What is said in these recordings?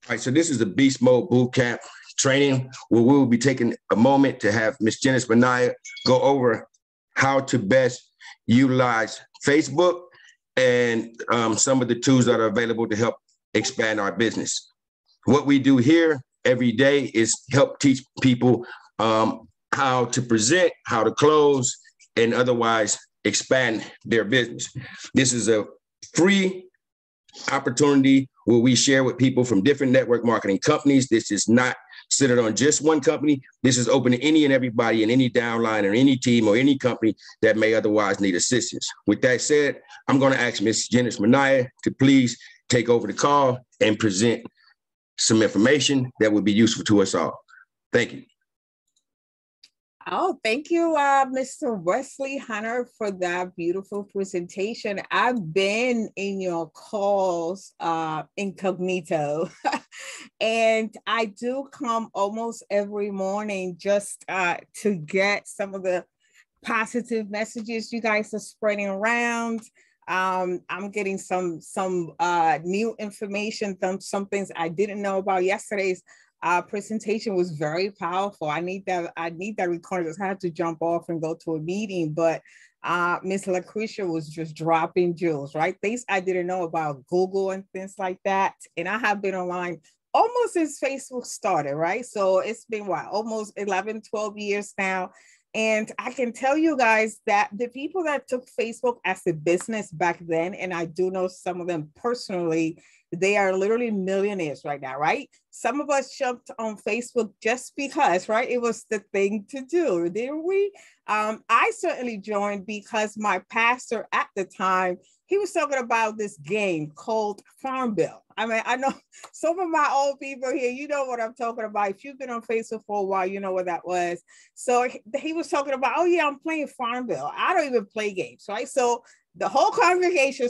All right, so this is the Beast Mode Bootcamp training where we will be taking a moment to have Ms. Jenis Manaya go over how to best utilize Facebook and some of the tools that are available to help expand our business. What we do here every day is help teach people how to present, how to close, and otherwise expand their business. This is a free opportunity where we share with people from different network marketing companies. This is not centered on just one company. This is open to any and everybody in any downline or any team or any company that may otherwise need assistance. With that said, I'm going to ask Ms. Jenis Manaya to please take over the call and present some information that would be useful to us all. Thank you. Oh, thank you, Mr. Wesley Hunter, for that beautiful presentation. I've been in your calls incognito, and I do come almost every morning just to get some of the positive messages you guys are spreading around. I'm getting some new information, some things I didn't know about. Yesterday's presentation was very powerful. I need that recording. I had to jump off and go to a meeting, but Miss Lucretia was just dropping jewels, right? Things I didn't know about Google and things like that. And I have been online almost since Facebook started, right? So it's been what, almost 11, 12 years now. And I can tell you guys that the people that took Facebook as a business back then, and I do know some of them personally, they are literally millionaires right now, right? Some of us jumped on Facebook just because, right? It was the thing to do, didn't we? I certainly joined because my pastor at the time, he was talking about this game called Farm Bill. I mean, I know some of my old people here, you know what I'm talking about. If you've been on Facebook for a while, you know what that was. So he was talking about, oh yeah, I'm playing Farm Bill. I don't even play games, right? So the whole congregation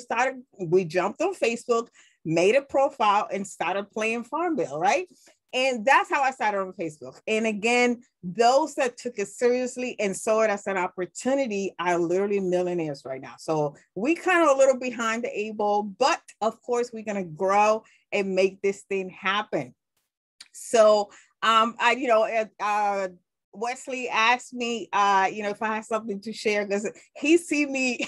we jumped on Facebook, made a profile and started playing Farm Bill, right? And that's how I started on Facebook. And again, those that took it seriously and saw it as an opportunity are literally millionaires right now. So we kind of a little behind the eight ball, but of course we're going to grow and make this thing happen. So Wesley asked me, if I had something to share, because he see me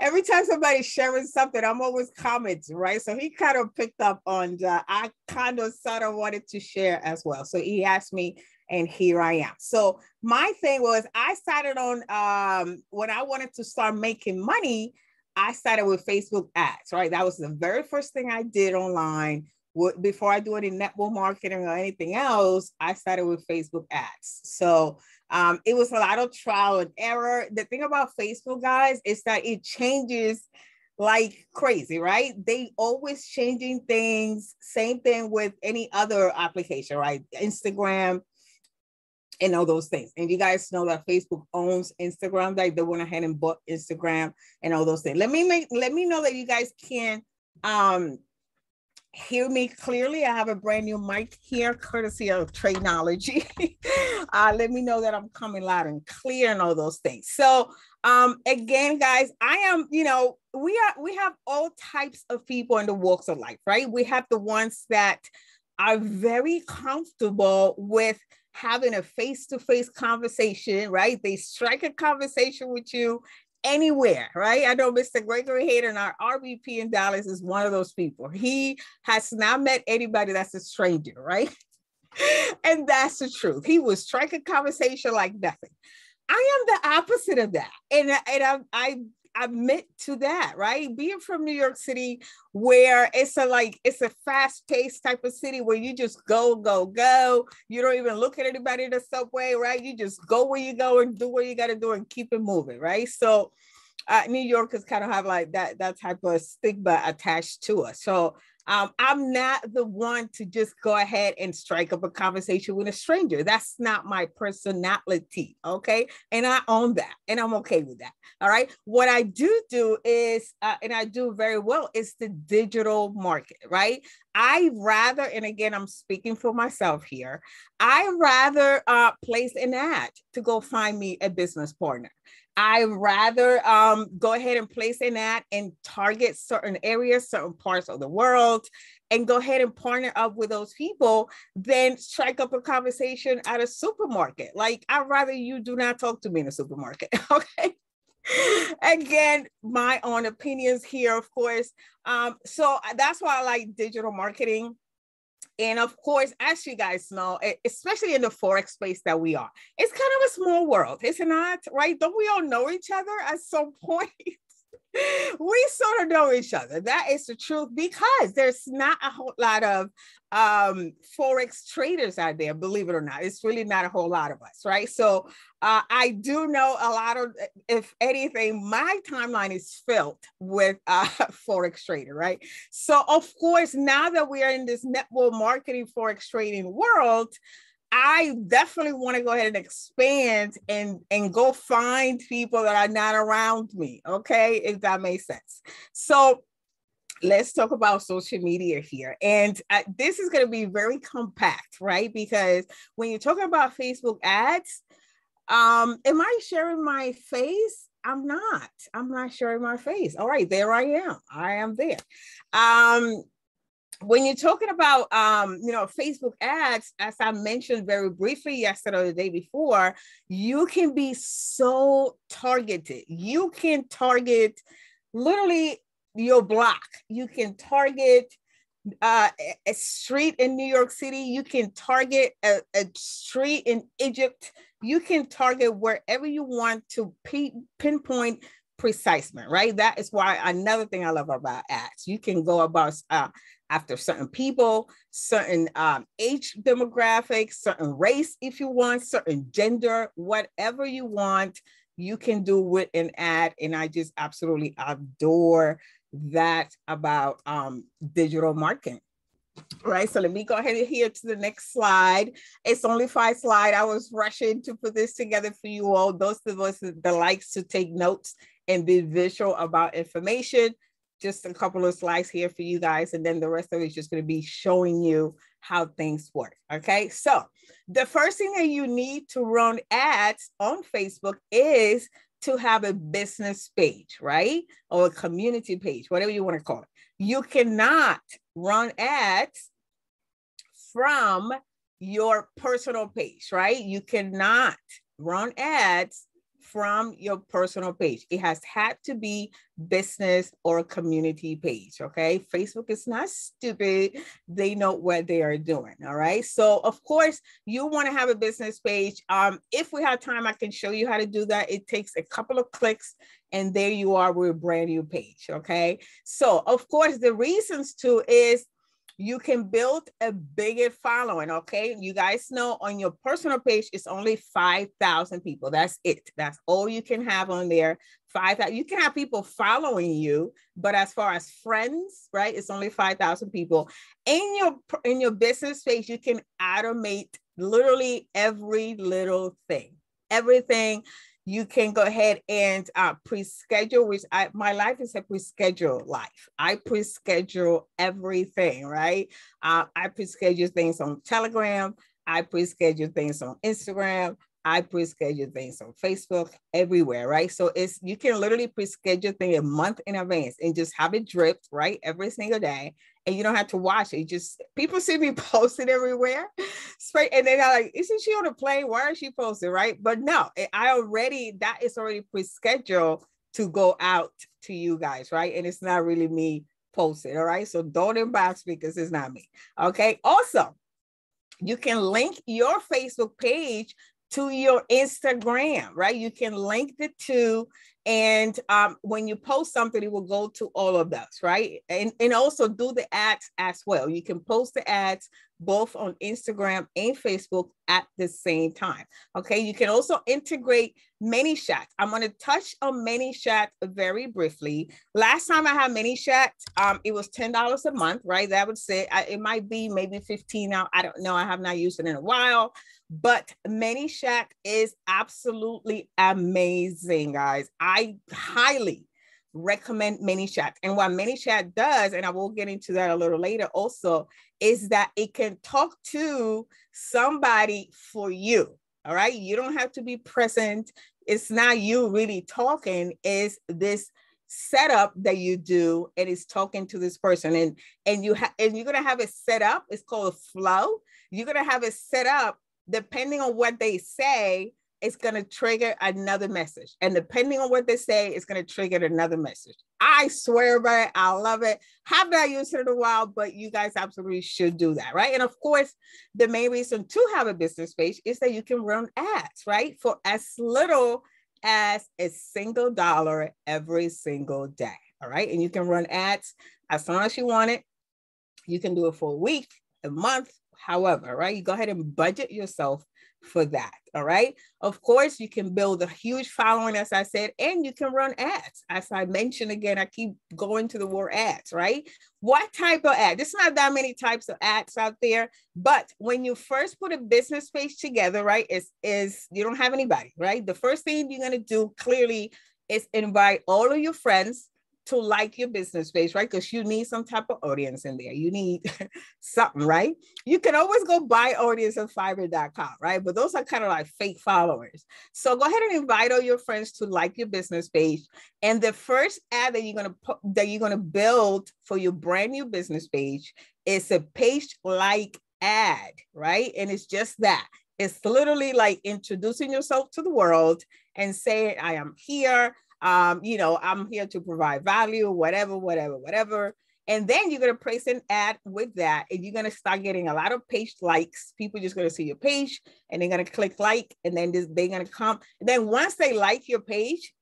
every time somebody's sharing something, I'm always commenting, right? So he kind of picked up on that. I kind of sort of wanted to share as well. So he asked me, and here I am. So my thing was, I started on, when I wanted to start making money, I started with Facebook ads, right? That was the very first thing I did online. Before I do any network marketing or anything else, I started with Facebook ads. So it was a lot of trial and error. The thing about Facebook, guys, is that it changes like crazy, right? They always changing things. Same thing with any other application, right? Instagram and all those things. And you guys know that Facebook owns Instagram. Like they went ahead and bought Instagram and all those things. Let me know that you guys can hear me clearly. I have a brand new mic here, courtesy of Trainology. Let me know that I'm coming loud and clear and all those things. So again, guys, I am, we have all types of people in the walks of life, right? We have the ones that are very comfortable with having a face-to-face conversation, right? They strike a conversation with you anywhere, right? I know Mr. Gregory Hayden, our RVP in Dallas, is one of those people. He has not met anybody that's a stranger, right? And that's the truth. He will strike a conversation like nothing. I am the opposite of that. And I admit to that, right? Being from New York City, where it's a fast-paced type of city where you just go. You don't even look at anybody in the subway, right? You just go where you go and do what you got to do and keep it moving, right? So New Yorkers kind of have like that type of stigma attached to us. So I'm not the one to just go ahead and strike up a conversation with a stranger. That's not my personality, okay? And I own that, and I'm okay with that, all right? What I do is, and I do very well, is the digital market, right? I rather, and again, I'm speaking for myself here, I rather place an ad to go find me a business partner. I rather go ahead and place an ad and target certain areas, certain parts of the world, and go ahead and partner up with those people than strike up a conversation at a supermarket. Like, I'd rather you do not talk to me in a supermarket, okay? Again, my own opinions here, of course. So that's why I like digital marketing. And of course, as you guys know, especially in the Forex space that we are, it's kind of a small world, is it not? Right? Don't we all know each other at some point? We sort of know each other. That is the truth, because there's not a whole lot of Forex traders out there, believe it or not. It's really not a whole lot of us, right? So I do know a lot of, if anything, my timeline is filled with Forex trader, right? So of course, now that we are in this network marketing Forex trading world, I definitely want to go ahead and expand and go find people that are not around me, okay? If that makes sense. So let's talk about social media here. And this is going to be very compact, right? Because when you're talking about Facebook ads, am I sharing my face? I'm not sharing my face. All right, there I am. I am there. When you're talking about, Facebook ads, as I mentioned very briefly yesterday or the day before, you can be so targeted. You can target literally your block. You can target a street in New York City. You can target a street in Egypt. You can target wherever you want to pinpoint precisement, right? That is why another thing I love about ads. You can go about after certain people, certain age demographics, certain race if you want, certain gender, whatever you want, you can do with an ad. And I just absolutely adore that about digital marketing. Right, so let me go ahead and here to the next slide. It's only 5 slides. I was rushing to put this together for you all. Those of us that likes to take notes and be visual about information. Just a couple of slides here for you guys, and then the rest of it is just going to be showing you how things work. Okay, so the first thing that you need to run ads on Facebook is to have a business page, right? Or a community page, whatever you want to call it. You cannot run ads from your personal page, right? You cannot run ads from your personal page. It has had to be business or community page, okay? Facebook is not stupid. They know what they are doing, all right? So of course, you wanna have a business page. If we have time, I can show you how to do that. It takes a couple of clicks and there you are with a brand new page, okay? So of course, the reasons to is you can build a bigger following, okay? You guys know on your personal page, it's only 5,000 people. That's it. That's all you can have on there. 5,000. You can have people following you, but as far as friends, right, it's only 5,000 people. In your business page, you can automate literally every little thing, everything. You can go ahead and pre-schedule, which my life is a pre-schedule life. I pre-schedule everything, right? I pre-schedule things on Telegram. I pre-schedule things on Instagram. I pre-schedule things on Facebook, everywhere, right? So you can literally pre-schedule things a month in advance and just have it dripped, right? Every single day. And you don't have to watch it. Just people see me posted everywhere. And they're like, isn't she on a plane? Why is she posted, right? But no, that is already pre-scheduled to go out to you guys, right? And it's not really me posted, all right? So don't inbox me because it's not me, okay? Also, you can link your Facebook page to your Instagram, right? You can link the two, and when you post something, it will go to all of those, right? And also do the ads as well. You can post the ads both on Instagram and Facebook at the same time, okay? You can also integrate ManyChats. I'm gonna touch on ManyChats very briefly. Last time I had ManyChats, it was $10 a month, right? That would say, it might be maybe 15 now. I don't know, I have not used it in a while. But ManyChat is absolutely amazing, guys. I highly recommend ManyChat. And what ManyChat does, and I will get into that a little later also, is that it can talk to somebody for you. All right. You don't have to be present. it's not you really talking, it's this setup that you do, and it's talking to this person, and you're gonna have it set up. It's called a flow. You're gonna have it set up depending on what they say. It's going to trigger another message. And depending on what they say, it's going to trigger another message. I swear by it. I love it. Have not used it in a while, but you guys absolutely should do that, right? And of course, the main reason to have a business page is that you can run ads, right? For as little as $1 every single day, all right? And you can run ads as long as you want it. You can do it for a week, a month, however, right? You go ahead and budget yourself for that. All right. Of course, you can build a huge following, as I said, and you can run ads. As I mentioned again, I keep going to the word ads, right? What type of ad? There's not that many types of ads out there, but when you first put a business page together, right, is you don't have anybody, right? The first thing you're going to do clearly is invite all of your friends to like your business page, right? Because you need some type of audience in there. You need something, right? You can always go buy audience on Fiverr.com, right? But those are kind of like fake followers. So go ahead and invite all your friends to like your business page. And the first ad that you're gonna build for your brand new business page is a page like ad, right? And it's just that. It's literally like introducing yourself to the world and saying, I am here. I'm here to provide value, whatever. And then you're going to place an ad with that, and you're going to start getting a lot of page likes. People just going to see your page, and they're going to click like, and then they're going to come. And then once they like your page,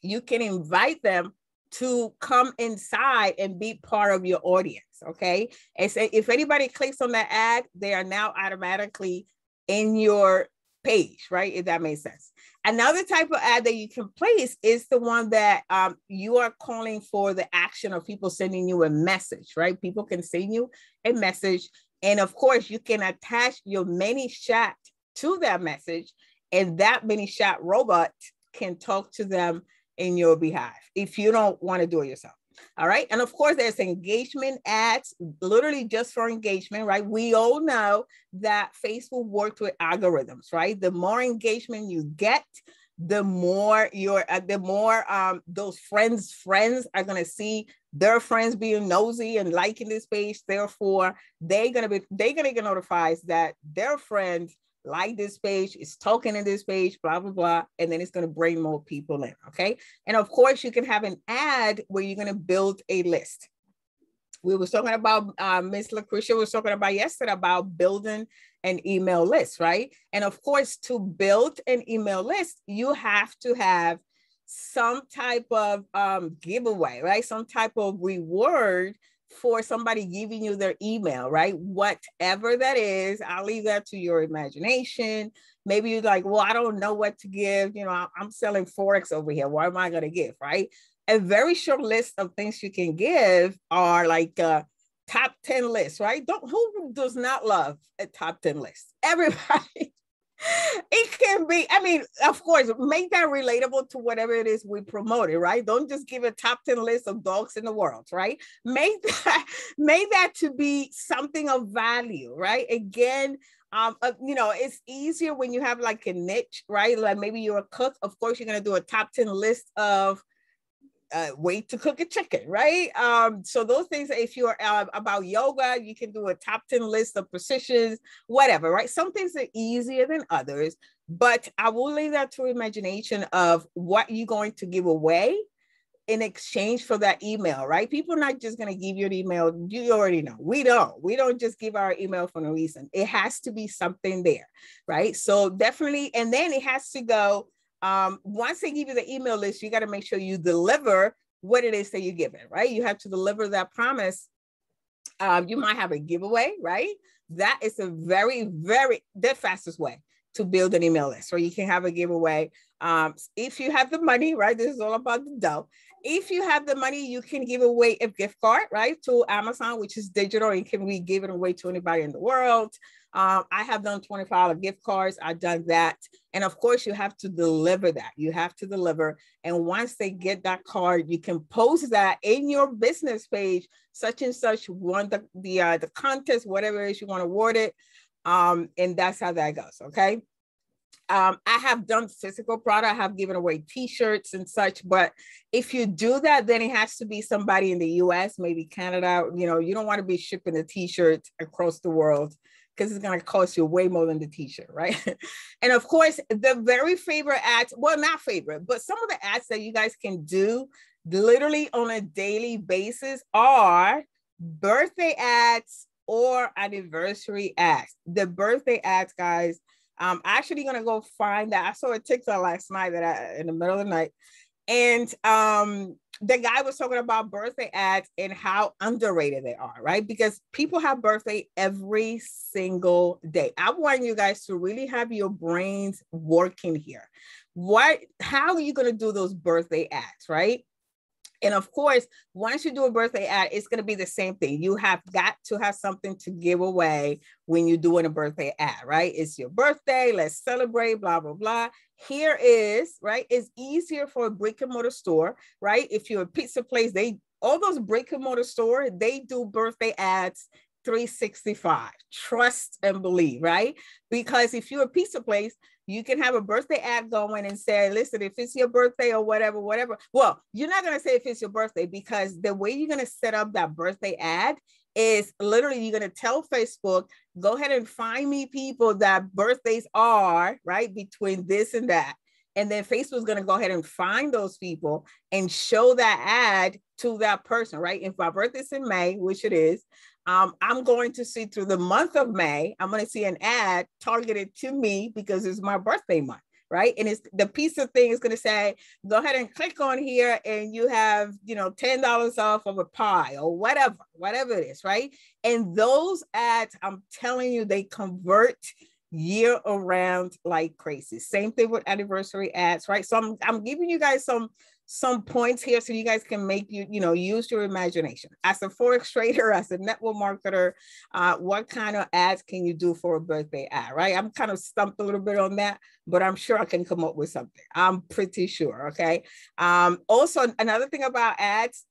you can invite them to come inside and be part of your audience. Okay. And so if anybody clicks on that ad, they are now automatically in your page, right? If that makes sense. Another type of ad that you can place is the one that you are calling for the action of people sending you a message, right? People can send you a message. And of course, you can attach your ManyChat to that message, and that ManyChat robot can talk to them in your behalf if you don't want to do it yourself. All right. And of course, there's engagement ads, literally just for engagement, right? We all know that Facebook works with algorithms, right? The more engagement you get, the more those friends are going to see their friends being nosy and liking this page. Therefore, they're going to get notified that their friends like this page, is talking in this page, blah, blah, blah. And then it's going to bring more people in. Okay. And of course, you can have an ad where you're going to build a list. We were talking about, Miss Lucretia was talking about yesterday about building an email list, right? And of course, to build an email list, you have to have some type of giveaway, right? Some type of reward for somebody giving you their email, right? Whatever that is, I'll leave that to your imagination. Maybe you're like, well, I don't know what to give. I'm selling ForEx over here. What am I going to give, right? A very short list of things you can give are like a top 10 list, right? Who does not love a top 10 list? Everybody. It can be, of course, make that relatable to whatever it is we promote it, right? Don't just give a top 10 list of dogs in the world, right? Make that to be something of value, right? Again, it's easier when you have like a niche, right? Like maybe you're a cook. Of course, you're going to do a top 10 list of way to cook a chicken, right? So those things, if you're about yoga, you can do a top 10 list of positions, whatever, right? Some things are easier than others, but I will leave that to imagination of what you're going to give away in exchange for that email, right? People are not just going to give you an email. You already know. We don't just give our email for no reason. It has to be something there, right? So definitely, and then it has to go, once they give you the email list, you got to make sure you deliver what it is that you're giving, right? You have to deliver that promise. You might have a giveaway, right? That is a the fastest way to build an email list. So you can have a giveaway. If you have the money, right? This is all about the dough. If you have the money, you can give away a gift card, right? To Amazon, which is digital and can be given away to anybody in the world. I have done $25 gift cards. I've done that. And of course, you have to deliver that. You have to deliver. And once they get that card, you can post that in your business page, such and such, won the contest, whatever it is you want to award it. And that's how that goes. Okay. I have done physical product. I have given away t-shirts and such, but if you do that, then it has to be somebody in the US, maybe Canada. You know, you don't want to be shipping the t-shirts across the world because it's going to cost you way more than the t-shirt, right? And of course, the very favorite ads, well, not favorite, but some of the ads that you guys can do literally on a daily basis are birthday ads or anniversary ads. The birthday ads, guys, I'm actually going to go find that. I saw a TikTok last night in the middle of the night. And the guy was talking about birthday ads and how underrated they are, right? Because people have birthday every single day. I want you guys to really have your brains working here. How are you going to do those birthday ads, right? And of course, once you do a birthday ad, it's going to be the same thing. You have got to have something to give away when you're doing a birthday ad, right? It's your birthday. Let's celebrate, blah, blah, blah. Here is, right? It's easier for a brick and mortar store, right? If you're a pizza place, all those brick and mortar stores, they do birthday ads 365. Trust and believe, right? Because if you're a pizza place, you can have a birthday ad going and say, listen, if it's your birthday or whatever. Well, you're not going to say if it's your birthday, because the way you're going to set up that birthday ad is literally you're going to tell Facebook, go ahead and find me people that birthdays are, right, between this and that. And then Facebook's going to go ahead and find those people and show that ad to that person, right? If my birthday's in May, which it is, I'm going to see through the month of May, I'm going to see an ad targeted to me because it's my birthday month, right? And it's the piece of thing is going to say, go ahead and click on here and you have, $10 off of a pie or whatever it is, right? And those ads, I'm telling you, they convert year around like crazy. Same thing with anniversary ads, right? So I'm giving you guys some points here so you guys can make use your imagination. As a Forex trader, as a network marketer, what kind of ads can you do for a birthday ad, right? I'm kind of stumped a little bit on that, but I'm sure I can come up with something. I'm pretty sure, okay? Also, another thing about ads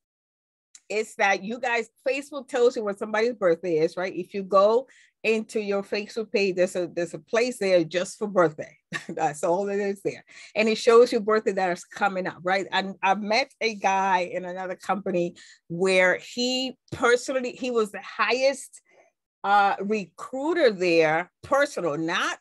is that you guys, Facebook tells you when somebody's birthday is, right? If you go into your Facebook page, there's a place there just for birthday. That's all it is there. And it shows your birthday that is coming up, right? And I met a guy in another company where he was the highest recruiter there, personal, not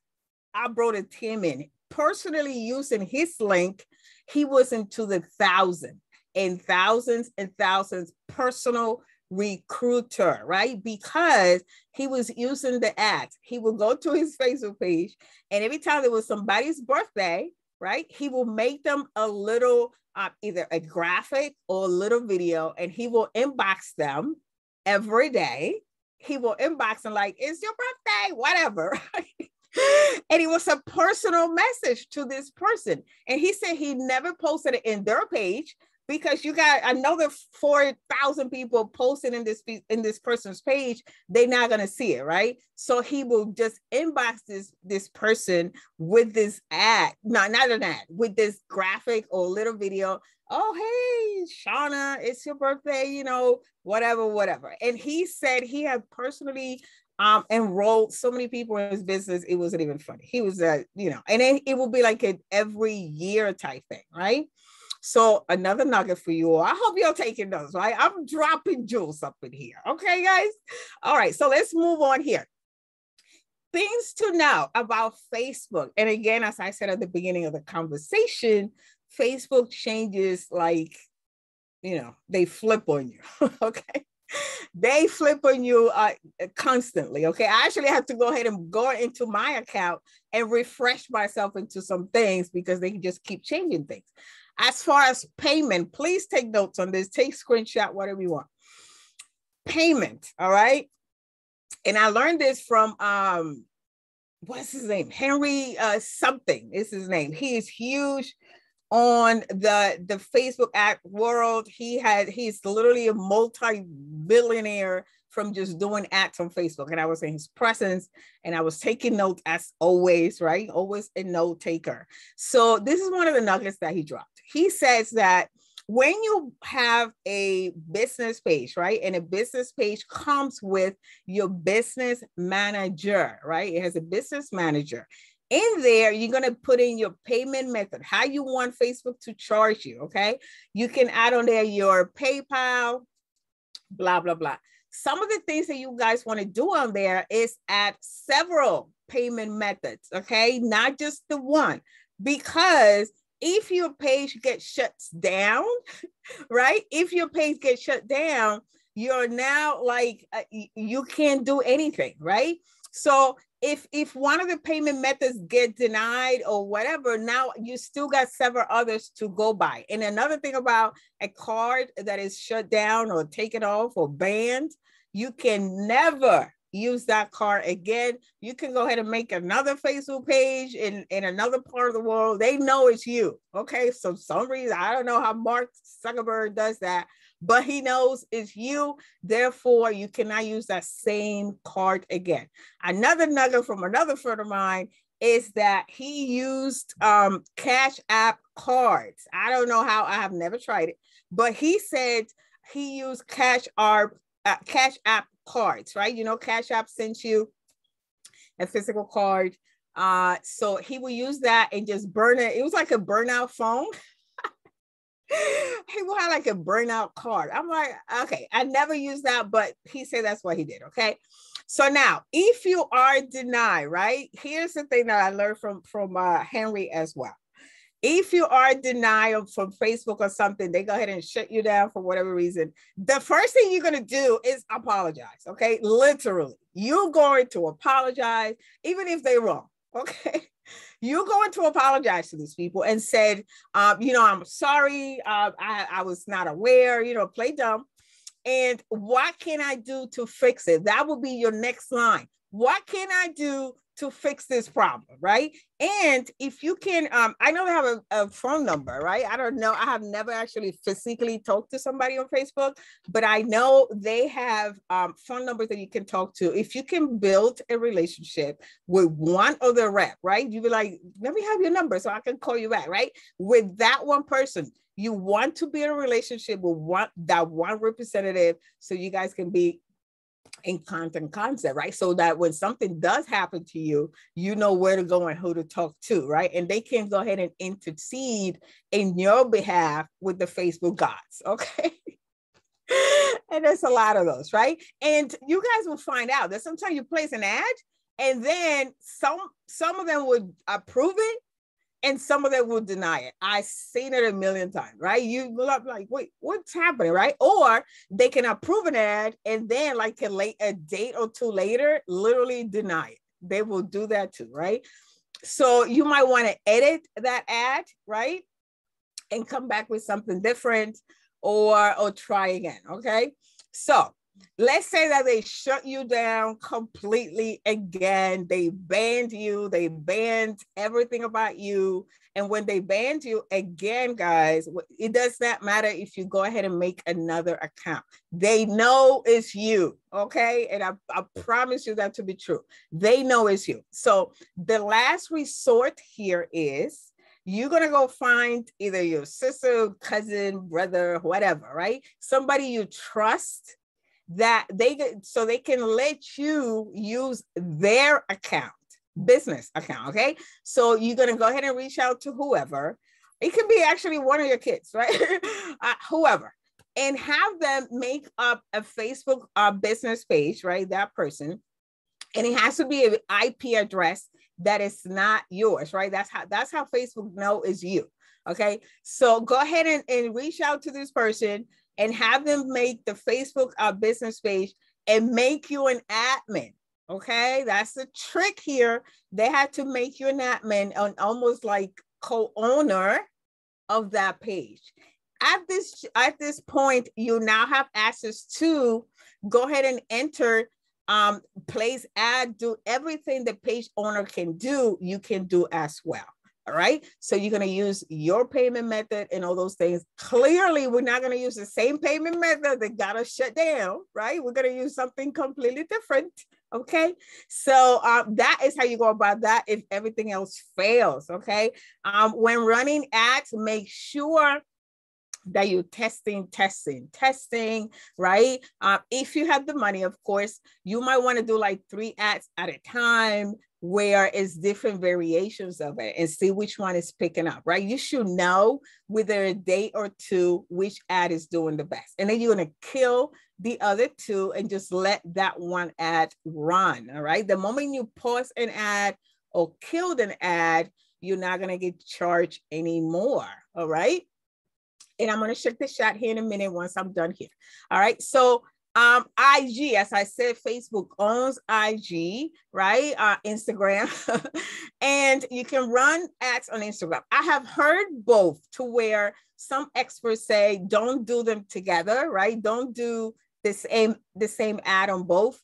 I brought a team in, personally using his link. He was into the thousands and thousands personal recruiter, right? Because he was using the ads. He will go to his Facebook page, and every time there was somebody's birthday, right, he will make them a little, either a graphic or a little video, and he will inbox them every day. He will inbox them like, it's your birthday, whatever. And it was a personal message to this person. And he said he never posted it in their page, because you got another 4,000 people posted in this person's page. They're not going to see it, right? So he will just inbox this person with this ad, not an ad, with this graphic or little video. Oh, hey, Shauna, it's your birthday, whatever. And he said he had personally enrolled so many people in his business. It wasn't even funny. He was, and then it will be like an every year type thing, right? So another nugget for you all. I hope you're taking those, right? I'm dropping jewels up in here. Okay, guys? All right, so let's move on here. Things to know about Facebook. And again, as I said at the beginning of the conversation, Facebook changes like, they flip on you, okay? They flip on you constantly, okay? I actually have to go ahead and go into my account and refresh myself into some things because they can just keep changing things. As far as payment, please take notes on this. Take screenshot, whatever you want. Payment, all right? And I learned this from, what's his name? Henry something is his name. He is huge on the Facebook ad world. He's literally a multi-billionaire from just doing ads on Facebook. And I was in his presence and I was taking notes as always, right? Always a note taker. So this is one of the nuggets that he dropped. He says that when you have a business page, right? And a business page comes with your business manager, right? It has a business manager. In there, you're going to put in your payment method, how you want Facebook to charge you, okay? You can add on there your PayPal, blah, blah, blah. Some of the things that you guys want to do on there is add several payment methods, okay? Not just the one, because if your page gets shut down, right? If your page gets shut down, you're now like, you can't do anything, right? So if one of the payment methods get denied or whatever, now you still got several others to go by. And another thing about a card that is shut down or taken off or banned, you can never use that card again. You can go ahead and make another Facebook page in another part of the world. They know it's you. Okay. So some reason, I don't know how Mark Zuckerberg does that, but he knows it's you. Therefore, you cannot use that same card again. Another nugget from another friend of mine is that he used Cash App cards. I don't know how, I have never tried it, but he said he used Cash App cards, right? You know, Cash App sent you a physical card. So he will use that and just burn it. It was like a burnout phone. He will have like a burnout card. I'm like, okay, I never used that, but he said that's what he did. Okay. So now if you are denied, right? Here's the thing that I learned from Henry as well. If you are denied from Facebook or something, they go ahead and shut you down for whatever reason. The first thing you're going to do is apologize. Okay. Literally, you're going to apologize, even if they're wrong. Okay. You're going to apologize to these people and said, you know, I'm sorry. I was not aware, you know, play dumb. And what can I do to fix it? That will be your next line. What can I do to fix this problem, right? And if you can, I know they have a phone number, right? I don't know. I have never actually physically talked to somebody on Facebook, but I know they have phone numbers that you can talk to. If you can build a relationship with one of the rep, right? You be like, let me have your number so I can call you back, right? With that one person, you want to be in a relationship with that one representative so you guys can be in concept, right? So that when something does happen to you, you know where to go and who to talk to, right? And they can go ahead and intercede in your behalf with the Facebook gods, okay? And there's a lot of those, right? And you guys will find out that sometimes you place an ad and then some of them would approve it and some of them will deny it. I've seen it a million times, right? You look up like, wait, what's happening, right? Or they can approve an ad and then like a date or two later, literally deny it. They will do that too, right? So you might want to edit that ad, right? And come back with something different or try again, okay? So let's say that they shut you down completely again. They banned you. They banned everything about you. And when they banned you again, guys, it does not matter if you go ahead and make another account. They know it's you, okay? And I promise you that to be true. They know it's you. So the last resort here is you're going to go find either your sister, cousin, brother, whatever, right? Somebody you trust, that they can let you use their account, business account, okay? So you're going to go ahead and reach out to whoever. It can be actually one of your kids, right? Whoever, and have them make up a Facebook business page, right? That person. And it has to be an IP address that is not yours, right? That's how Facebook know is you, okay? So go ahead and reach out to this person and have them make the Facebook business page and make you an admin, okay? That's the trick here. They had to make you an admin and almost like co-owner of that page. At this point, you now have access to go ahead and enter, place ad, do everything the page owner can do, you can do as well. All right. So you're going to use your payment method and all those things. Clearly, we're not going to use the same payment method that got us shut down, right? We're going to use something completely different. Okay. So that is how you go about that if everything else fails. Okay. When running ads, make sure that you're testing, right? If you have the money, of course, you might want to do like 3 ads at a time where it's different variations of it and see which one is picking up, right? You should know within a day or two which ad is doing the best. And then you're going to kill the other two and just let that one ad run, all right? The moment you pause an ad or killed an ad, you're not going to get charged anymore, all right? And I'm going to check the chat here in a minute once I'm done here. All right. So IG, as I said, Facebook owns IG, right? Instagram. And you can run ads on Instagram. I have heard both, to where some experts say don't do them together, right? Don't do the same ad on both.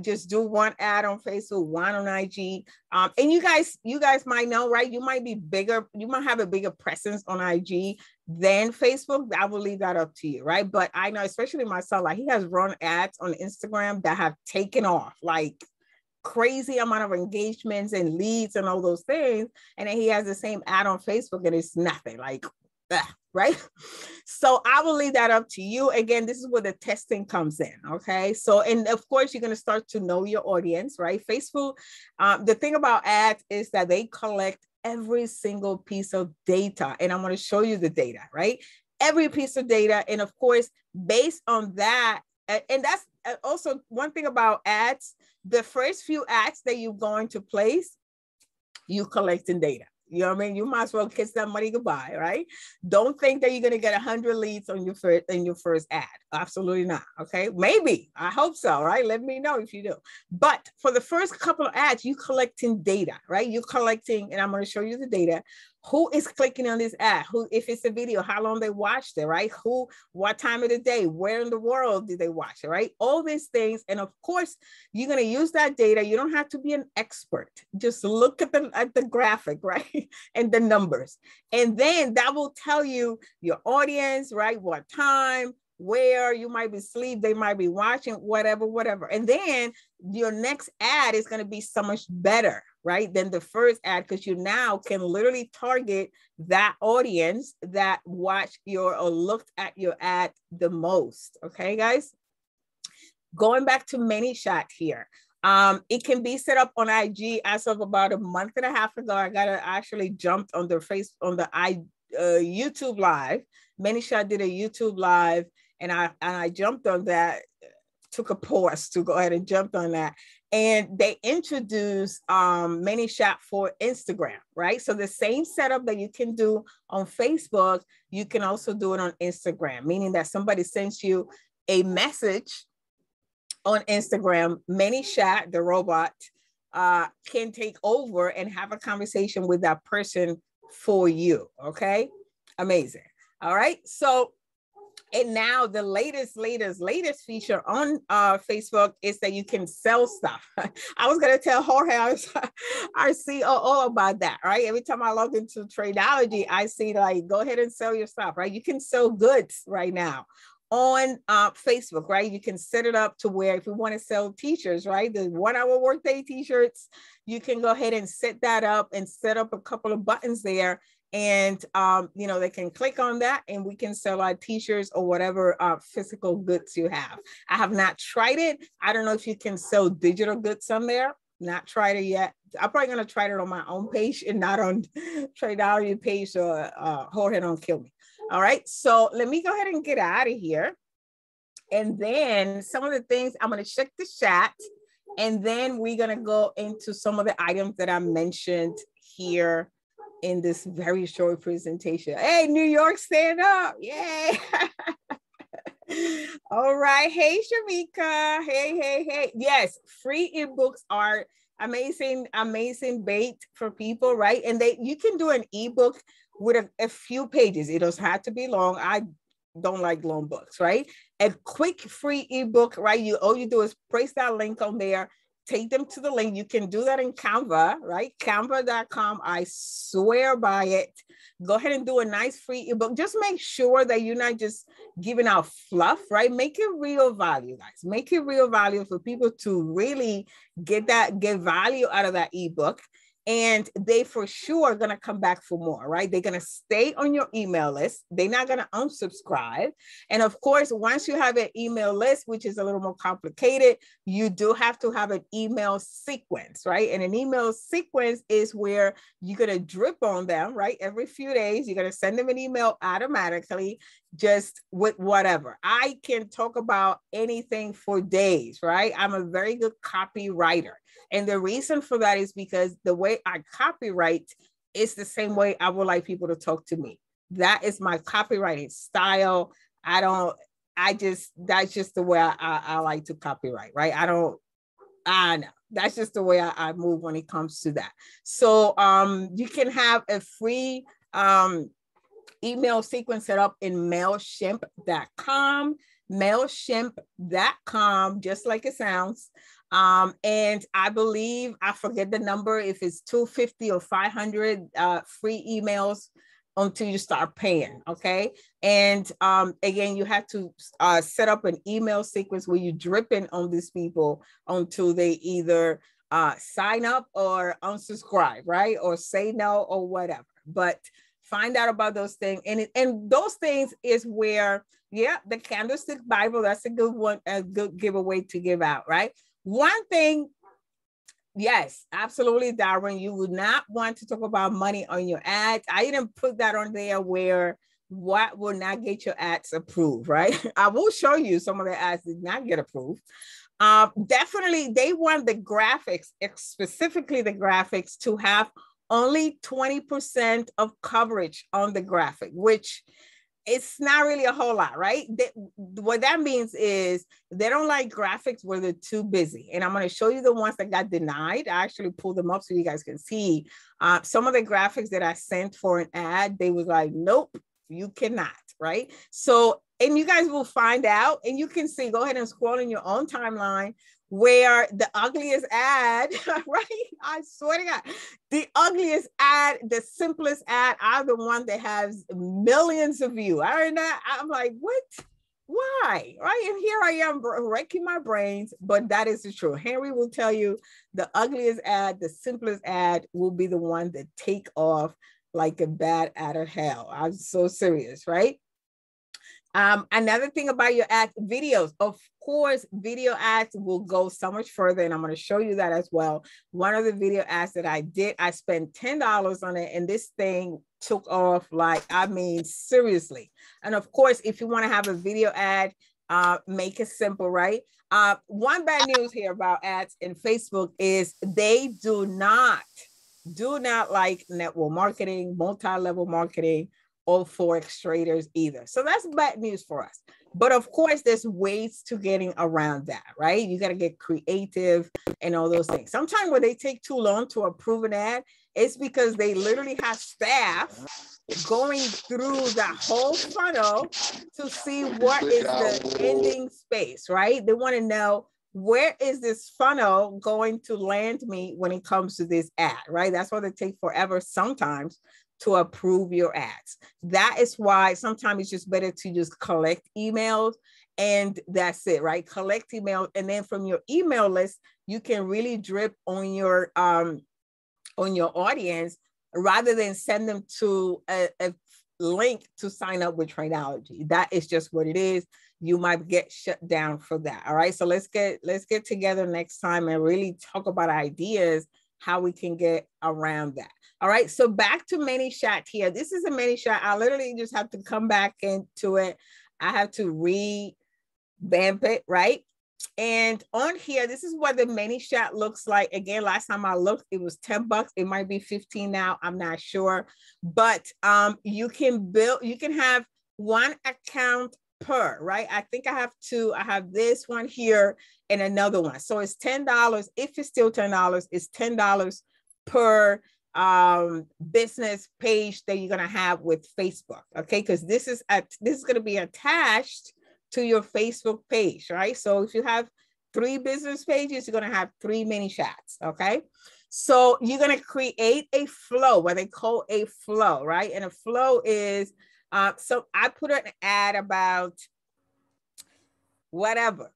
Just do one ad on Facebook, one on IG. And you guys might know, right? You might be bigger. You might have a bigger presence on IG than Facebook. I will leave that up to you, right? But I know, especially myself, like he has run ads on Instagram that have taken off, like crazy amount of engagements and leads and all those things. And then he has the same ad on Facebook and it's nothing, like, right? So I will leave that up to you. Again, this is where the testing comes in, okay? So, and of course, you're going to start to know your audience, right? Facebook, the thing about ads is that they collect every single piece of data, and I'm going to show you the data, right? Every piece of data. And of course, based on that, and that's also one thing about ads, the first few ads that you're going to place, you collecting data. You know what I mean? You might as well kiss that money goodbye, right? Don't think that you're going to get 100 leads on your first ad. Absolutely not. Okay. Maybe. I hope so, right? Let me know if you do. But for the first couple of ads, you collecting data, right? You're collecting, and I'm going to show you the data. Who is clicking on this ad? Who, if it's a video, how long they watched it, right? Who, what time of the day, where in the world did they watch it, right? All these things. And of course, you're going to use that data. You don't have to be an expert. Just look at the graphic, right? And the numbers. And then that will tell you your audience, right? What time, where you might be asleep, they might be watching, whatever. And then your next ad is going to be so much better, right, than the first ad, because you now can literally target that audience that watched your or looked at your ad the most. Okay, guys. Going back to ManyChats here. It can be set up on IG as of about a month and a half ago. I actually jumped on the YouTube live. ManyChats did a YouTube live, and I jumped on that, took a pause to go ahead and jumped on that. And they introduced ManyChat for Instagram, right? So the same setup that you can do on Facebook, you can also do it on Instagram, meaning that somebody sends you a message on Instagram, ManyChat, the robot, can take over and have a conversation with that person for you, okay? Amazing. All right, so, and now the latest feature on Facebook is that you can sell stuff. I was gonna tell Jorge, our COO, about that, right? Every time I log into Tradeology, I see like, go ahead and sell your stuff, right? You can sell goods right now on Facebook, right? You can set it up to where if you want to sell t-shirts, right? The 1 hour workday t-shirts, you can go ahead and set that up and set up a couple of buttons there. And, you know, they can click on that and we can sell our t-shirts or whatever physical goods you have. I have not tried it. I don't know if you can sell digital goods on there. Not tried it yet. I'm probably going to try it on my own page and not on Tradeology page, so Jorge don't kill me. All right. So let me go ahead and get out of here. And then some of the things, I'm going to check the chat. And then we're going to go into some of the items that I mentioned here in this very short presentation. Hey, New York, stand up. Yay. All right. Hey, Shamika. Hey. Yes, free ebooks are amazing bait for people, right? And you can do an ebook with a few pages. It doesn't have to be long. I don't like long books, right? A quick free ebook, right? All you do is place that link on there, take them to the link. You can do that in Canva, right? Canva.com. I swear by it. Go ahead and do a nice free ebook. Just make sure that you're not just giving out fluff, right? Make it real value, guys. Make it real value for people to really get value out of that ebook. and they for sure are going to come back for more, right? They're going to stay on your email list. They're not going to unsubscribe. And of course, once you have an email list, which is a little more complicated, you do have to have an email sequence, right? And an email sequence is where you're going to drip on them, right? Every few days, you're going to send them an email automatically, just with whatever. I can talk about anything for days, right? I'm a very good copywriter. And the reason for that is because the way I copyright is the same way I would like people to talk to me. That is my copywriting style. That's just the way I like to copyright, right? I know. That's just the way I move when it comes to that. So you can have a free email sequence set up in MailChimp.com, just like it sounds. And I believe, I forget the number, if it's 250 or 500 free emails until you start paying, okay? And again, you have to set up an email sequence where you drip in on these people until they either sign up or unsubscribe, right? Or say no or whatever. But find out about those things. And those things is where, yeah, the Candlestick Bible, that's a good one, a good giveaway to give out, right? One thing, yes, absolutely, Darwin, you would not want to talk about money on your ads. I didn't put that on there where what will not get your ads approved, right? I will show you some of the ads did not get approved. Definitely, they want the graphics, specifically the graphics, to have only 20% of coverage on the graphic, which it's not really a whole lot, right? What that means is they don't like graphics where they're too busy. And I'm going to show you the ones that got denied. I actually pulled them up so you guys can see some of the graphics that I sent for an ad. They was like, nope, you cannot, right? So, and you guys will find out, and you can see, go ahead and scroll in your own timeline, where the ugliest ad, right? I swear to God, the ugliest ad, the simplest ad, are the one that has millions of views. I'm like, what? Why? Right? And here I am wrecking my brains, but that is the truth. Henry will tell you the ugliest ad, the simplest ad will be the one that take off like a bat out of hell. I'm so serious, right? Another thing about your ad videos, of course, video ads will go so much further, and I'm going to show you that as well. One of the video ads that I did, I spent $10 on it, and this thing took off, like, I mean, seriously. And of course, if you want to have a video ad, make it simple, right? One bad news here about ads in Facebook is they do not like network marketing, multi-level marketing, or ForEx traders either. So that's bad news for us. But of course, there's ways to getting around that, right? You got to get creative and all those things. Sometimes when they take too long to approve an ad, it's because they literally have staff going through that whole funnel to see what is the ending space, right? They want to know, where is this funnel going to land me when it comes to this ad, right? That's why they take forever sometimes to approve your ads. That is why sometimes it's just better to just collect emails, and that's it, right? Collect emails, and then from your email list, you can really drip on your audience rather than send them to a link to sign up with Tradeology. That is just what it is. You might get shut down for that. All right. So let's get together next time and really talk about ideas how we can get around that. All right. So back to ManyChat here. This is a ManyChat. I literally just have to come back into it. I have to revamp it, right? And on here, this is what the ManyChat looks like. Again, last time I looked, it was $10. It might be 15 now. I'm not sure. But you can have one account per, right? I think I have two. I have this one here and another one. So it's $10. If it's still $10, it's $10 per business page that you're going to have with Facebook. Okay. Because this is going to be attached to your Facebook page, right? So if you have 3 business pages, you're going to have 3 ManyChats. Okay. So you're going to create a flow, what they call a flow, right? And a flow is, so I put an ad about whatever,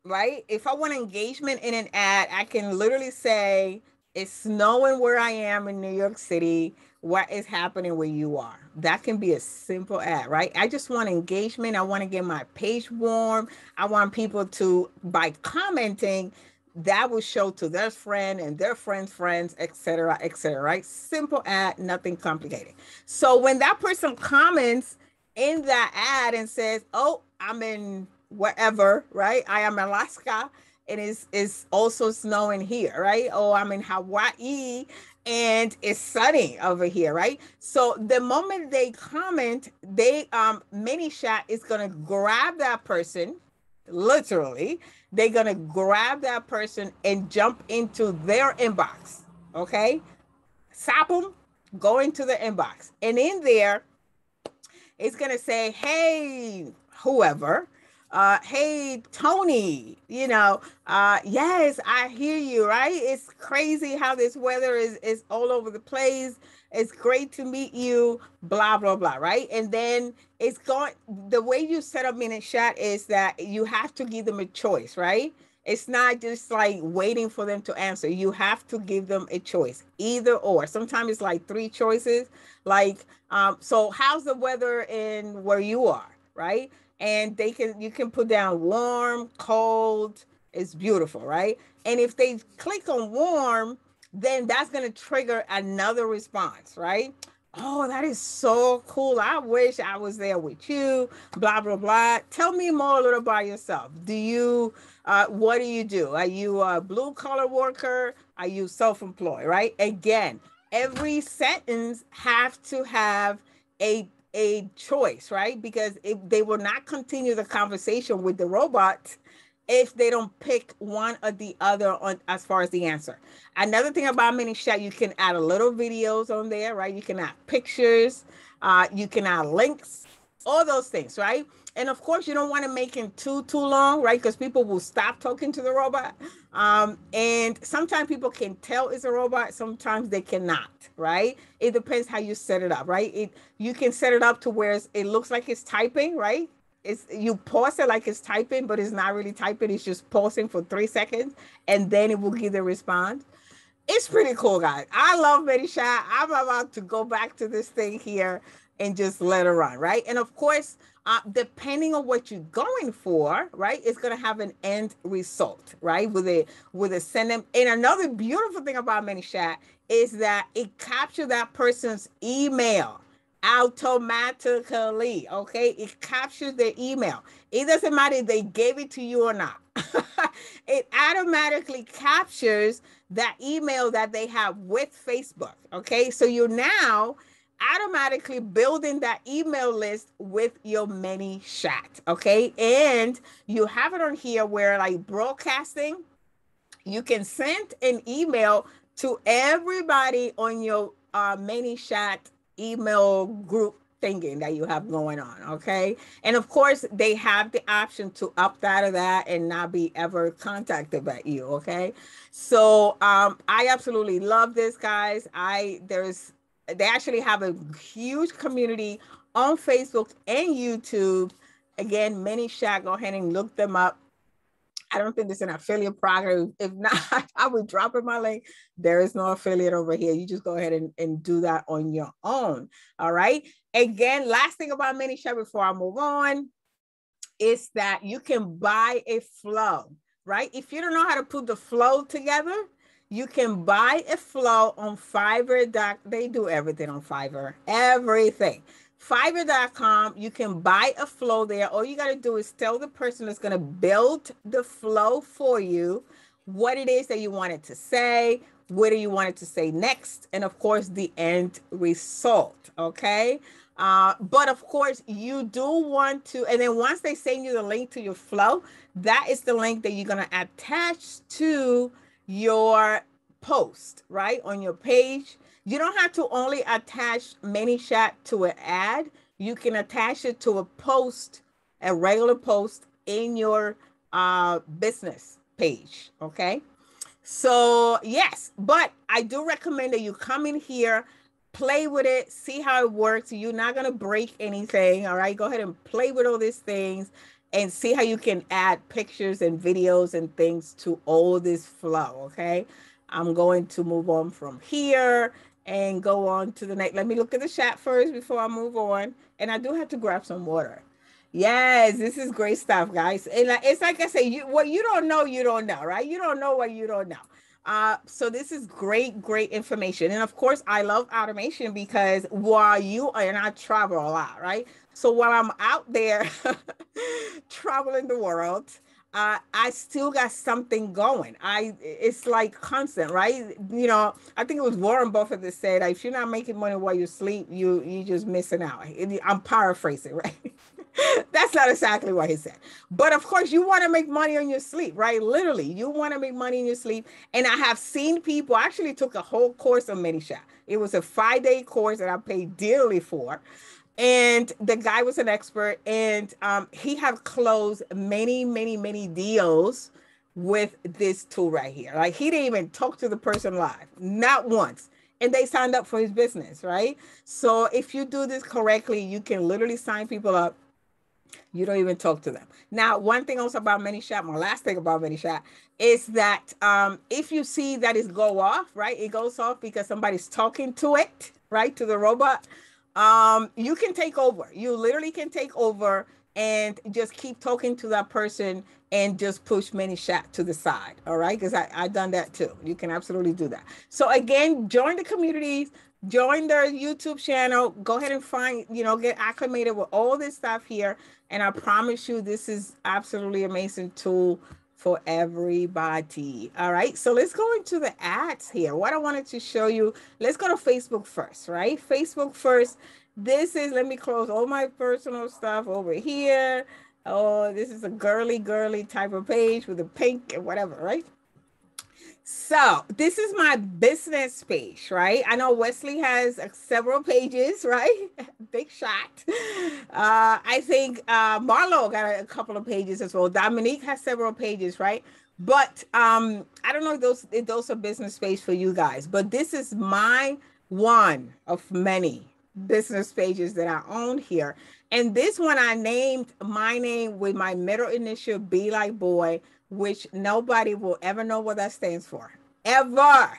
right? If I want engagement in an ad, I can literally say, It's snowing where I am in New York City. What is happening where you are? That can be a simple ad, right? I just want engagement. I want to get my page warm. I want people to, by commenting, that will show to their friend and their friends' friends, etc., right? Simple ad, nothing complicated. So when that person comments in that ad and says, "Oh, I'm in wherever," right? I am Alaska, and it's also snowing here, right? Oh, I'm in Hawaii and it's sunny over here, right? So the moment they comment, they ManyChat is gonna grab that person, literally. They're gonna grab that person and jump into their inbox. Okay, stop them, go into the inbox, and in there it's going to say, "Hey, whoever, hey, Tony, yes, I hear you, right? It's crazy how this weather is all over the place. It's great to meet you, blah, blah, blah," right? And then it's going, the way you set up ManyChat is that you have to give them a choice, right? It's not just like waiting for them to answer. You have to give them a choice, either or. Sometimes it's like three choices. Like, so how's the weather in where you are, right? And you can put down warm, cold. It's beautiful, right? And if they click on warm, then that's going to trigger another response, right? "Oh, that is so cool. I wish I was there with you, blah, blah, blah. Tell me more a little about yourself. What do you do? Are you a blue collar worker? Are you self-employed?" Right? Again, every sentence have to have a choice, right? Because if they will not continue the conversation with the robot if they don't pick one or the other on as far as the answer. Another thing about ManyChat, you can add a little videos on there, right? You can add pictures, you can add links, all those things, right? And of course, you don't want to make it too long, right? Because people will stop talking to the robot. And sometimes people can tell it's a robot, sometimes they cannot, right? It depends how you set it up, right? You can set it up to where it looks like it's typing, right? You pause it like it's typing, but it's not really typing. It's just pausing for 3 seconds, and then it will give the response. It's pretty cool, guys. I love ManyChat. I'm about to go back to this thing here and just let it run, right? And of course, depending on what you're going for, right, it's going to have an end result, right? With a send them. And another beautiful thing about ManyChat is that it captures that person's email automatically. Okay, it captures their email. It doesn't matter if they gave it to you or not. It automatically captures that email that they have with Facebook. Okay, so you're now automatically building that email list with your ManyChat. Okay, and you have it on here where, like, broadcasting, you can send an email to everybody on your ManyChat email group thinking that you have going on. Okay, and of course they have the option to opt out of that and not be ever contacted by you. Okay, so I absolutely love this, guys. They actually have a huge community on Facebook and YouTube. Again, ManyChat, go ahead and look them up. I don't think there's an affiliate program. If not, I would drop in my link. There is no affiliate over here. You just go ahead and do that on your own. All right. Again, last thing about ManyChat before I move on is that you can buy a flow, right? If you don't know how to put the flow together, you can buy a flow on Fiverr. They do everything on Fiverr, everything. Fiverr.com, you can buy a flow there. All you got to do is tell the person that's going to build the flow for you what it is that you want it to say, what do you want it to say next, and of course, the end result. Okay. But of course, you do want to, and then once they send you the link to your flow, that is the link that you're going to attach to your post, right? On your page. You don't have to only attach ManyChat to an ad. You can attach it to a post, a regular post in your business page. Okay. So yes, but I do recommend that you come in here, play with it, see how it works. You're not going to break anything. All right. Go ahead and play with all these things and see how you can add pictures and videos and things to all this flow. Okay. I'm going to move on from here and go on to the next. Let me look at the chat first before I move on. And I do have to grab some water. Yes, this is great stuff, guys. And it's like I say, what you don't know, right? You don't know what you don't know. So this is great information. And of course, I love automation because while you and I travel a lot, right? So while I'm out there traveling the world, I still got something going. It's like constant, right? You know, I think it was Warren Buffett that said, if you're not making money while you sleep, you just missing out. I'm paraphrasing, right? That's not exactly what he said. But of course, you want to make money on your sleep, right? Literally, you want to make money in your sleep. And I have seen people, I actually took a whole course on ManyChats. It was a 5-day course that I paid dearly for. And the guy was an expert, and he had closed many deals with this tool right here. Like, he didn't even talk to the person live, not once. And they signed up for his business, right? So if you do this correctly, you can literally sign people up. You don't even talk to them. Now, one thing also about ManyChat, my last thing about ManyChat is that if you see that it go off, right? It goes off because somebody's talking to it, right? To the robot. You can take over. You literally can take over and just keep talking to that person and just push ManyChat to the side. All right. Because I've done that too. You can absolutely do that. So again, join the communities, join their YouTube channel, go ahead and find, get acclimated with all this stuff here. And I promise you, this is absolutely amazing tool for everybody. All right, so let's go into the ads here. What I wanted to show you, let's go to Facebook first, right? Facebook first. This is, let me close all my personal stuff over here. Oh, this is a girly type of page with a pink and whatever, right? So this is my business page, right? I know Wesley has several pages, right? Big shot. I think Marlo got a couple of pages as well. Dominique has several pages, right? But I don't know if those are business page for you guys, but this is my one of many business pages that I own here. And this one I named my name with my middle initial, B like boy, which nobody will ever know what that stands for, ever.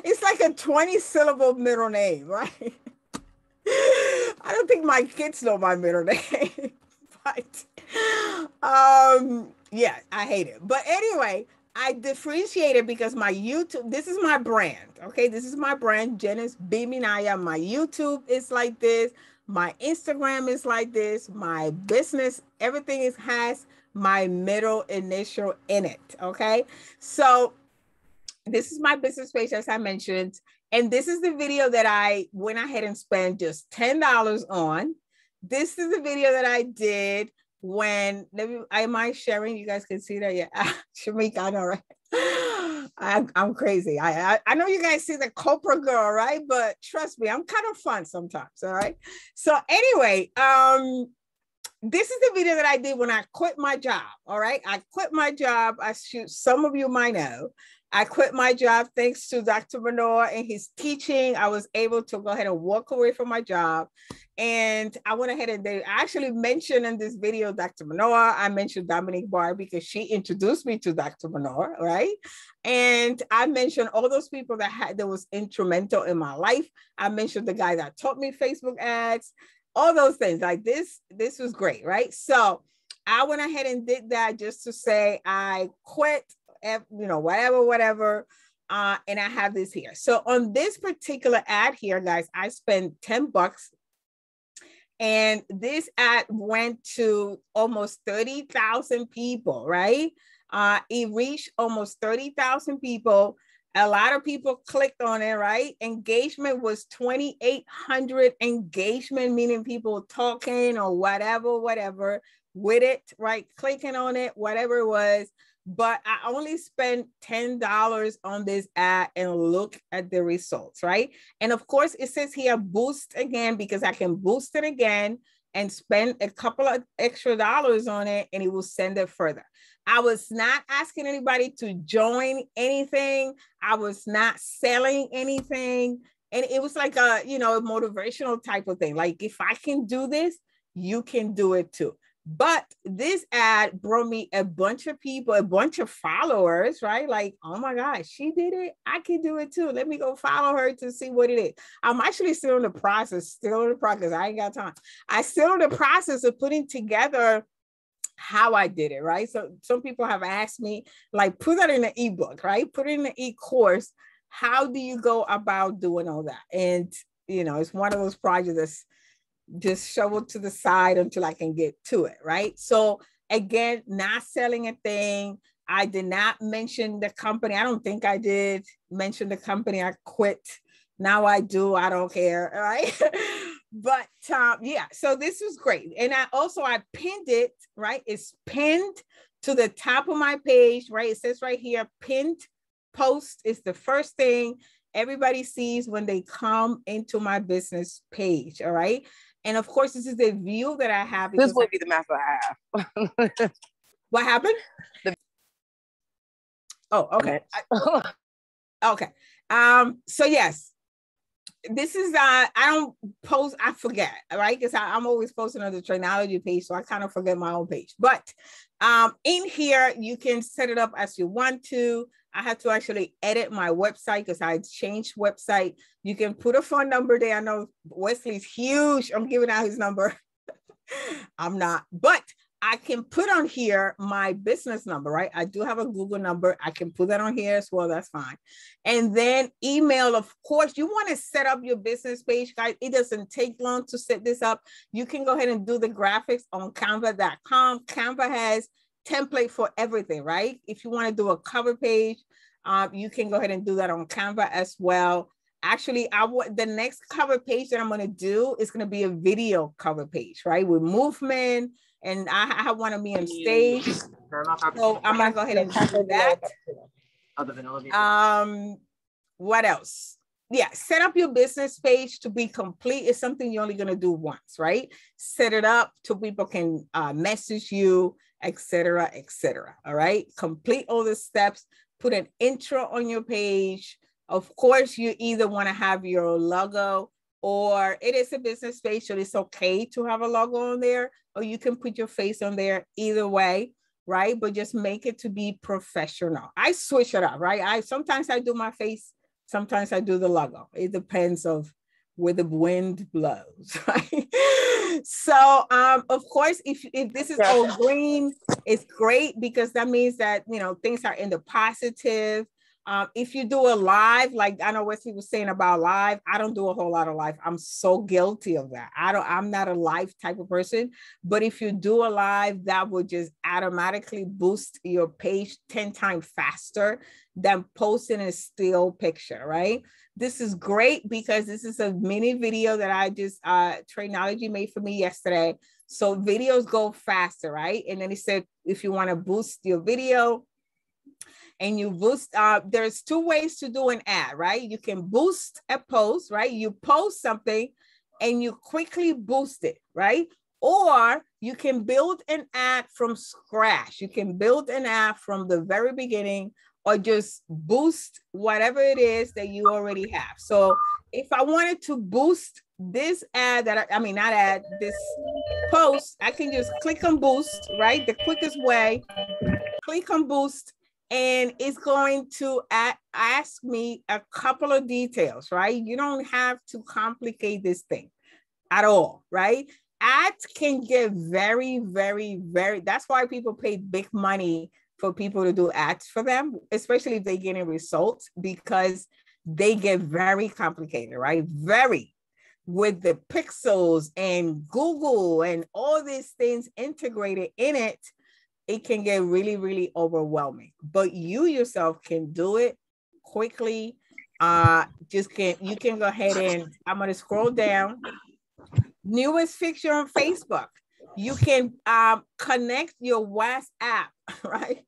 It's like a 20-syllable middle name, right? I don't think my kids know my middle name, but yeah, I hate it. But anyway, I differentiate it because my YouTube, this is my brand, okay? This is my brand, Jenis Manaya. My YouTube is like this. My Instagram is like this. My business, everything has my middle initial in it, okay? So this is my business page, as I mentioned, and this is the video that I went ahead and spent just $10 on. This is the video that I did when, am I sharing? You guys can see that? Yeah, Shamika, I know, right? I'm crazy. I know you guys see the Copra girl, right? But trust me, I'm kind of fun sometimes, all right? So anyway, this is the video that I did when I quit my job, all right? I quit my job. Some of you might know. I quit my job thanks to Dr. Manaya and his teaching. I was able to go ahead and walk away from my job. And I went ahead and I actually mentioned in this video, Dr. Manaya. I mentioned Dominique Barr because she introduced me to Dr. Manaya, right? And I mentioned all those people that was instrumental in my life. I mentioned the guy that taught me Facebook ads, all those things. Like this was great, right? So I went ahead and did that just to say I quit, whatever. And I have this here. So on this particular ad here, guys, I spent $10. And this ad went to almost 30,000 people, right? It reached almost 30,000 people. A lot of people clicked on it, right? Engagement was 2,800 engagement, meaning people talking or whatever with it, right? Clicking on it, whatever it was. But I only spent $10 on this ad and look at the results, right? And of course, it says here boost again because I can boost it again and spend a couple of extra dollars on it and it will send it further. I was not asking anybody to join anything. I was not selling anything. And it was like a motivational type of thing. Like, if I can do this, you can do it too. But this ad brought me a bunch of people, a bunch of followers, right? Like, oh my gosh, she did it. I can do it too. Let me go follow her to see what it is. I'm actually still in the process. I ain't got time. I still in the process of putting together how I did it, right? So some people have asked me, like, put that in the ebook, right? Put it in the e-course. How do you go about doing all that? And, you know, it's one of those projects that's just shoveled to the side until I can get to it, right? So again, not selling a thing. I did not mention the company. I don't think I did mention the company. I quit. Now I do. I don't care, right? But yeah, so this was great. And I pinned it, right? It's pinned to the top of my page, right? It says right here, pinned post is the first thing everybody sees when they come into my business page, all right? And of course, this is the view that I have. This would be the map I have. What happened? Oh, okay. Okay. So yes, this is I don't post, I forget, right? Because I'm always posting on the Trainology page, so I kind of forget my own page. But in here, you can set it up as you want to. I had to actually edit my website because I changed website. You can put a phone number there. I know Wesley's huge. I'm giving out his number. I'm not, but I can put on here my business number, right? I do have a Google number. I can put that on here as well. That's fine. And then email, of course, you want to set up your business page, guys. It doesn't take long to set this up. You can go ahead and do the graphics on canva.com. Canva has template for everything, right? If you want to do a cover page, you can go ahead and do that on Canva as well. Actually, the next cover page that I'm going to do is going to be a video cover page, right? With movement. And I want to be on stage. So I'm going to go ahead and do that. What else? Yeah, set up your business page to be complete. It's something you're only going to do once, right? Set it up so people can message you, etc., etc. All right. Complete all the steps. Put an intro on your page. Of course, you either want to have your logo, or it is a business page, so it's okay to have a logo on there, or you can put your face on there. Either way, right? But just make it to be professional. I switch it up, right? Sometimes I do my face, sometimes I do the logo. It depends of where the wind blows, right? So, of course, if this is all green, it's great because that means that, you know, things are in the positive. If you do a live, like I know Wesley was saying about live, I don't do a whole lot of live. I'm so guilty of that. I'm not a live type of person, but if you do a live, that would just automatically boost your page 10 times faster than posting a still picture, right? This is great because this is a mini video that I just, Trainology made for me yesterday. So videos go faster, right? And then he said, if you want to boost your video, and you boost, there's two ways to do an ad, right? You can boost a post, right? You post something and you quickly boost it, right? Or you can build an ad from scratch. You can build an ad from the very beginning, or just boost whatever it is that you already have. So if I wanted to boost this ad this post, I can just click on boost, right? The quickest way, click on boost, and it's going to ask me a couple of details, right? You don't have to complicate this thing at all, right? Ads can get very, very, very, that's why people pay big money for people to do ads for them, especially if they're getting results, because they get very complicated, right? Very, with the pixels and Google and all these things integrated in it. It can get really, really overwhelming, but you yourself can do it quickly. You can go ahead and I'm going to scroll down. Newest feature on Facebook. You can connect your WhatsApp, right?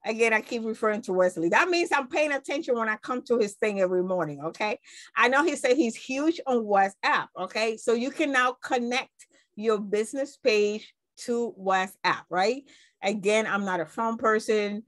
Again, I keep referring to Wesley. That means I'm paying attention when I come to his thing every morning, okay? I know he said he's huge on WhatsApp, okay? So you can now connect your business page to WhatsApp, right? Again, I'm not a phone person.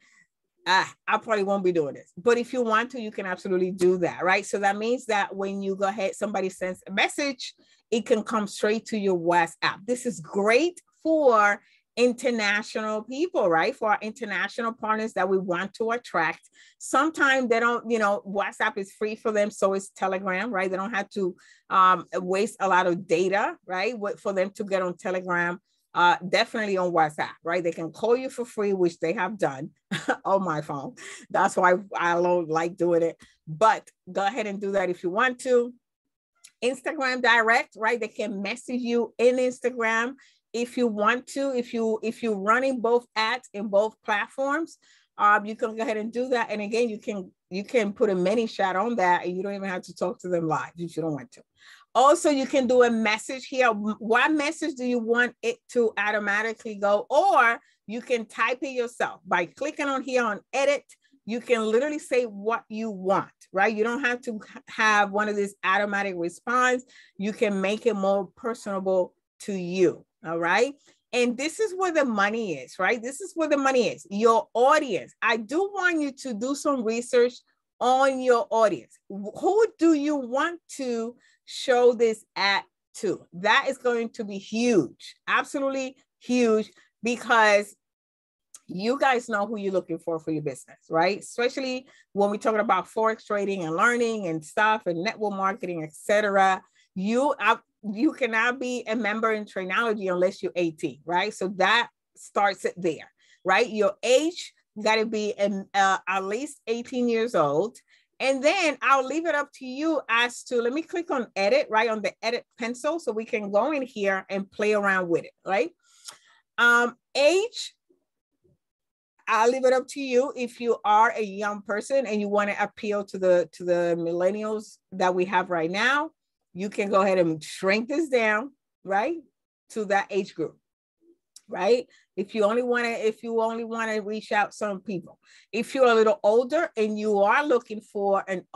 I probably won't be doing this, but if you want to, you can absolutely do that, right? So that means that when you go ahead, somebody sends a message, it can come straight to your WhatsApp. This is great for international people, right? For our international partners that we want to attract. Sometimes they don't, WhatsApp is free for them. So is Telegram, right? They don't have to waste a lot of data, right? For them to get on Telegram, definitely on WhatsApp, right? They can call you for free, which they have done on my phone. That's why I don't like doing it, but go ahead and do that if you want to. Instagram direct, right? They can message you in Instagram if you want to. If you're running both ads in both platforms, you can go ahead and do that. And again, you can put a ManyChat on that, and you don't even have to talk to them live if you don't want to. Also, you can do a message here. What message do you want it to automatically go? Or you can type it yourself by clicking on here on edit. You can literally say what you want, right? You don't have to have one of these automatic response. You can make it more personable to you, all right? And this is where the money is, right? This is where the money is, your audience. I do want you to do some research on your audience. Who do you want to show this ad to? That is going to be huge, absolutely huge, because you guys know who you're looking for your business, right? Especially when we're talking about Forex trading and learning and stuff and network marketing, etc. You cannot be a member in Trainology unless you're 18, right? So that starts it there, right? Your age got to be at least 18 years old. And then I'll leave it up to you as to, let me click on edit, right? On the edit pencil, so we can go in here and play around with it, right? Age, I'll leave it up to you. If you are a young person and you want to appeal to the millennials that we have right now, you can go ahead and shrink this down, right, to that age group, right? If you only want to reach out some people. If you're a little older and you are looking for an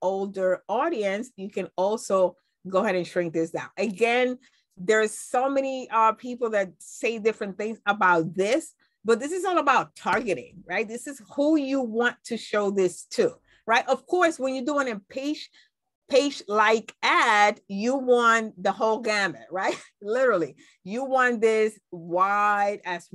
older audience, you can also go ahead and shrink this down. Again, there's so many people that say different things about this, but this is all about targeting, right? This is who you want to show this to, right? Of course, when you're doing a page-like ad, you want the whole gamut, right? Literally, you want this wide as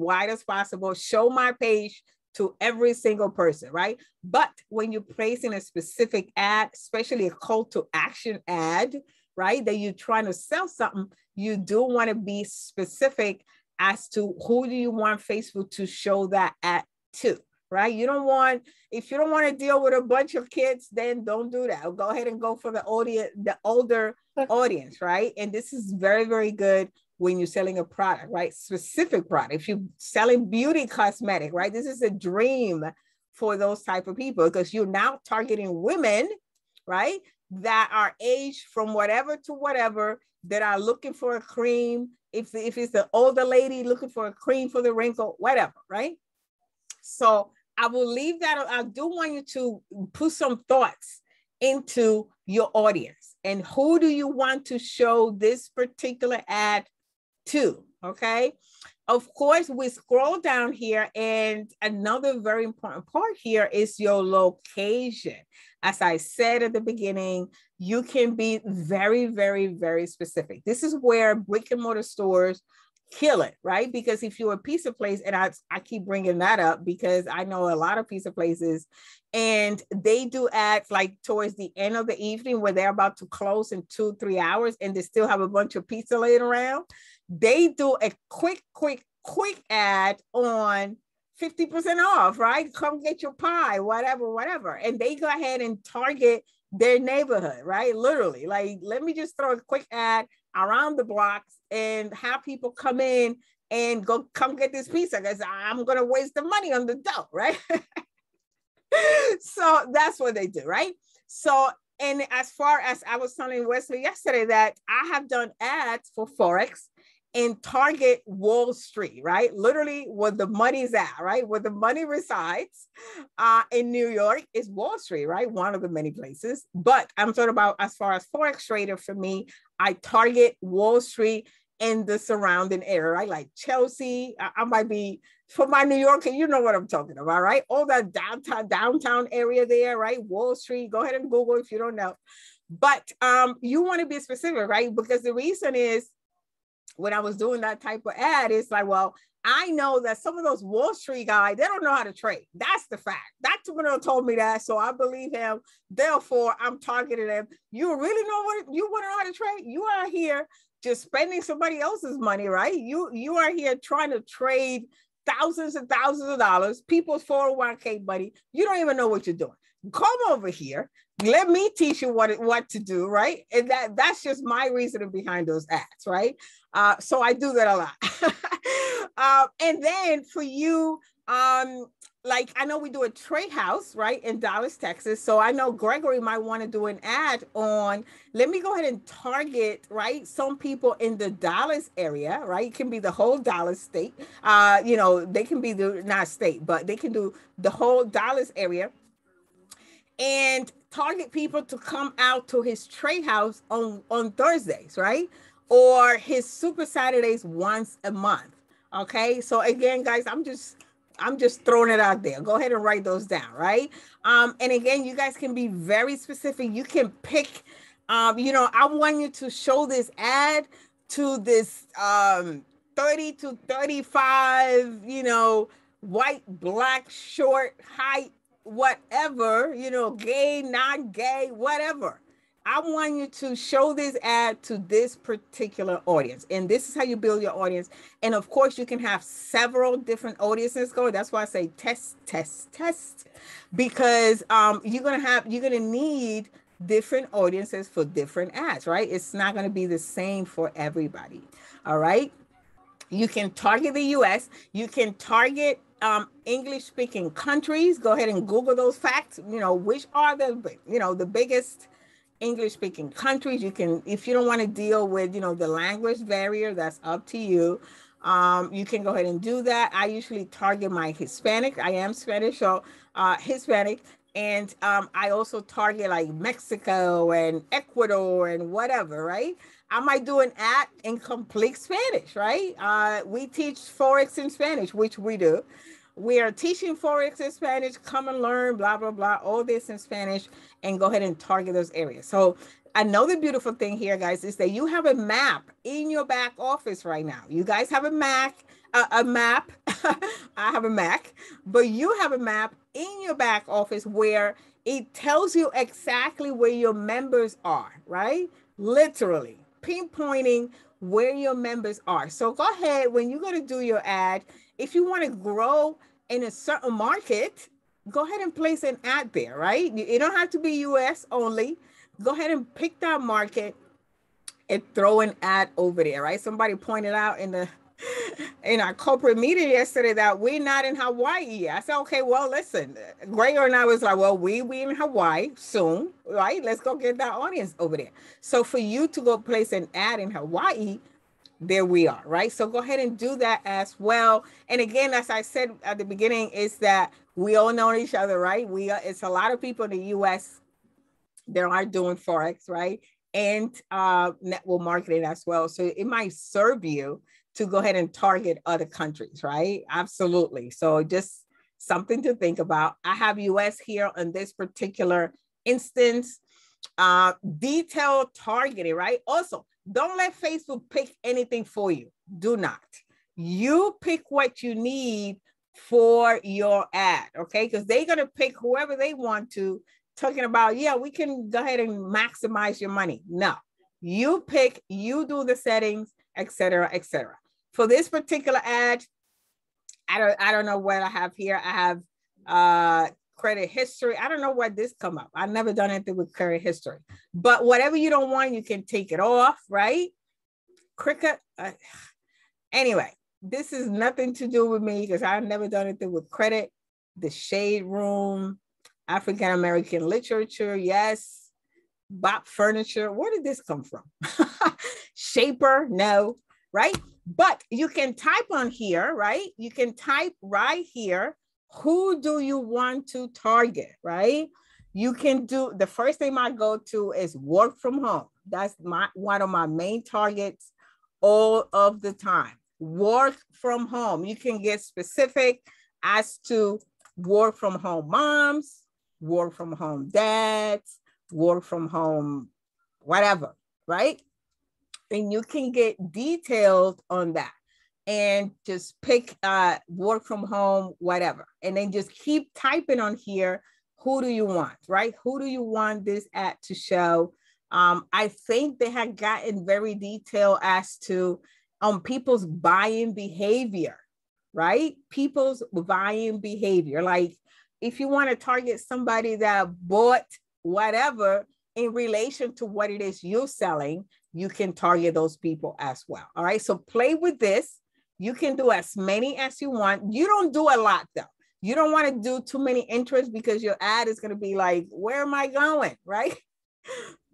possible. Show my page to every single person, right? But when you're placing a specific ad, especially a call to action ad, right, that you're trying to sell something, you do want to be specific as to who do you want Facebook to show that ad to, right? You don't want, if you don't want to deal with a bunch of kids, then don't do that. Go ahead and go for the audience, the older audience, right? And this is very, very good when you're selling a product, right? Specific product. If you're selling beauty cosmetic, right? This is a dream for those type of people, because you're now targeting women, right, that are aged from whatever to whatever, that are looking for a cream. If it's the older lady looking for a cream for the wrinkle, whatever, right? So I will leave that. I do want you to put some thoughts into your audience and who do you want to show this particular ad to, okay? Of course, we scroll down here, and another very important part here is your location. As I said at the beginning, you can be very, very, very specific. This is where brick and mortar stores kill it, right? Because if you're a pizza place, and I keep bringing that up because I know a lot of pizza places, and they do ads like towards the end of the evening where they're about to close in 2-3 hours and they still have a bunch of pizza laying around. They do a quick ad on 50% off, right? Come get your pie, whatever. And they go ahead and target their neighborhood, right? Literally, like, let me just throw a quick ad around the blocks and have people come in and come get this pizza because I'm going to waste the money on the dough, right? So that's what they do, right? So, and as far as I was telling Wesley yesterday that I have done ads for Forex and target Wall Street, right? Literally where the money's at, right? Where the money resides in New York is Wall Street, right? One of the many places. But I'm talking about as far as Forex trader, for me, I target Wall Street and the surrounding area, right? Like Chelsea, I might be, for my New Yorker, you know what I'm talking about, right? All that downtown area there, right? Wall Street, go ahead and Google if you don't know. But you want to be specific, right? Because the reason is, when I was doing that type of ad, it's like, well, I know that some of those Wall Street guys, they don't know how to trade. That's the fact. Dr. Monroe told me that, so I believe him. Therefore, I'm targeting them. You really know what you want to know how to trade? You are here just spending somebody else's money, right? You are here trying to trade thousands and thousands of dollars, people's 401k money. You don't even know what you're doing. Come over here. Let me teach you what to do, right? And that's just my reasoning behind those ads, right? So I do that a lot. And then for you, like I know we do a trade house, right, in Dallas, Texas. So I know Gregory might want to do an ad on, let me go ahead and target, right, some people in the Dallas area, right? It can be the whole Dallas state. You know, they can be not state, but they can do the whole Dallas area and target people to come out to his trade house on Thursdays, right? Or his Super Saturdays once a month. Okay. So again, guys, I'm just throwing it out there. Go ahead and write those down, right? And again, you guys can be very specific. You can pick, you know, I want you to show this ad to this 30 to 35, you know, white, black, short, height, whatever, you know, gay, non-gay, whatever. I want you to show this ad to this particular audience. And this is how you build your audience. And of course, you can have several different audiences going. That's why I say test, test, test, because you're going to need different audiences for different ads, right? It's not going to be the same for everybody. All right. You can target the US. You can target English speaking countries. Go ahead and Google those facts, you know, which are the biggest English speaking countries. You can, if you don't want to deal with, you know, the language barrier, that's up to you. You can go ahead and do that. I usually target my Hispanic. I am Spanish, so Hispanic. And I also target like Mexico and Ecuador and whatever, right? I might do an ad in complete Spanish, right? We teach ForEx in Spanish, which we do. We are teaching ForEx in Spanish, come and learn, blah, blah, blah, all this in Spanish, and go ahead and target those areas. So another beautiful thing here, guys, is that you have a map in your back office right now. You guys have a map. I have a Mac, but you have a map in your back office where it tells you exactly where your members are, right? Literally pinpointing where your members are. So go ahead, when you're going to do your ad, if you want to grow in a certain market, go ahead and place an ad there, right? You don't have to be US only. Go ahead and pick that market and throw an ad over there, right? Somebody pointed out in our corporate meeting yesterday that we're not in Hawaii. I said, okay, well, listen, Gregor and I was like, well, we in Hawaii soon, right? Let's go get that audience over there. So for you to go place an ad in Hawaii, there we are, right? So go ahead and do that as well. And again, as I said at the beginning, is that we all know each other, right? It's a lot of people in the US that are doing Forex, right? And network marketing as well. So it might serve you to go ahead and target other countries, right? Absolutely. So just something to think about. I have US here on this particular instance. Detailed targeting, right? Also, don't let Facebook pick anything for you. Do not. You pick what you need for your ad, okay? Because they're going to pick whoever they want to, talking about, yeah, we can go ahead and maximize your money. No, you pick, you do the settings, etc., etc. For this particular ad, I don't know what I have here. I have credit history. I don't know where this come up. I've never done anything with credit history, but whatever you don't want, you can take it off, right? Cricket. Anyway, this is nothing to do with me because I've never done anything with credit. The Shade Room, African American literature, yes. Bop furniture. Where did this come from? Shaper, no, right? But you can type on here, right? You can type right here, who do you want to target, right? You can do, the first thing I go to is work from home. That's one of my main targets all of the time. Work from home. You can get specific as to work from home moms, work from home dads, work from home, whatever, right? and you can get detailed on that and just pick work from home, whatever. And then just keep typing on here. Who do you want, right? Who do you want this ad to show? I think they had gotten very detailed as to people's buying behavior, right? People's buying behavior. Like if you want to target somebody that bought whatever in relation to what it is you're selling, you can target those people as well. All right. So play with this. You can do as many as you want. You don't do a lot though. You don't want to do too many interests because your ad is going to be like, where am I going? Right?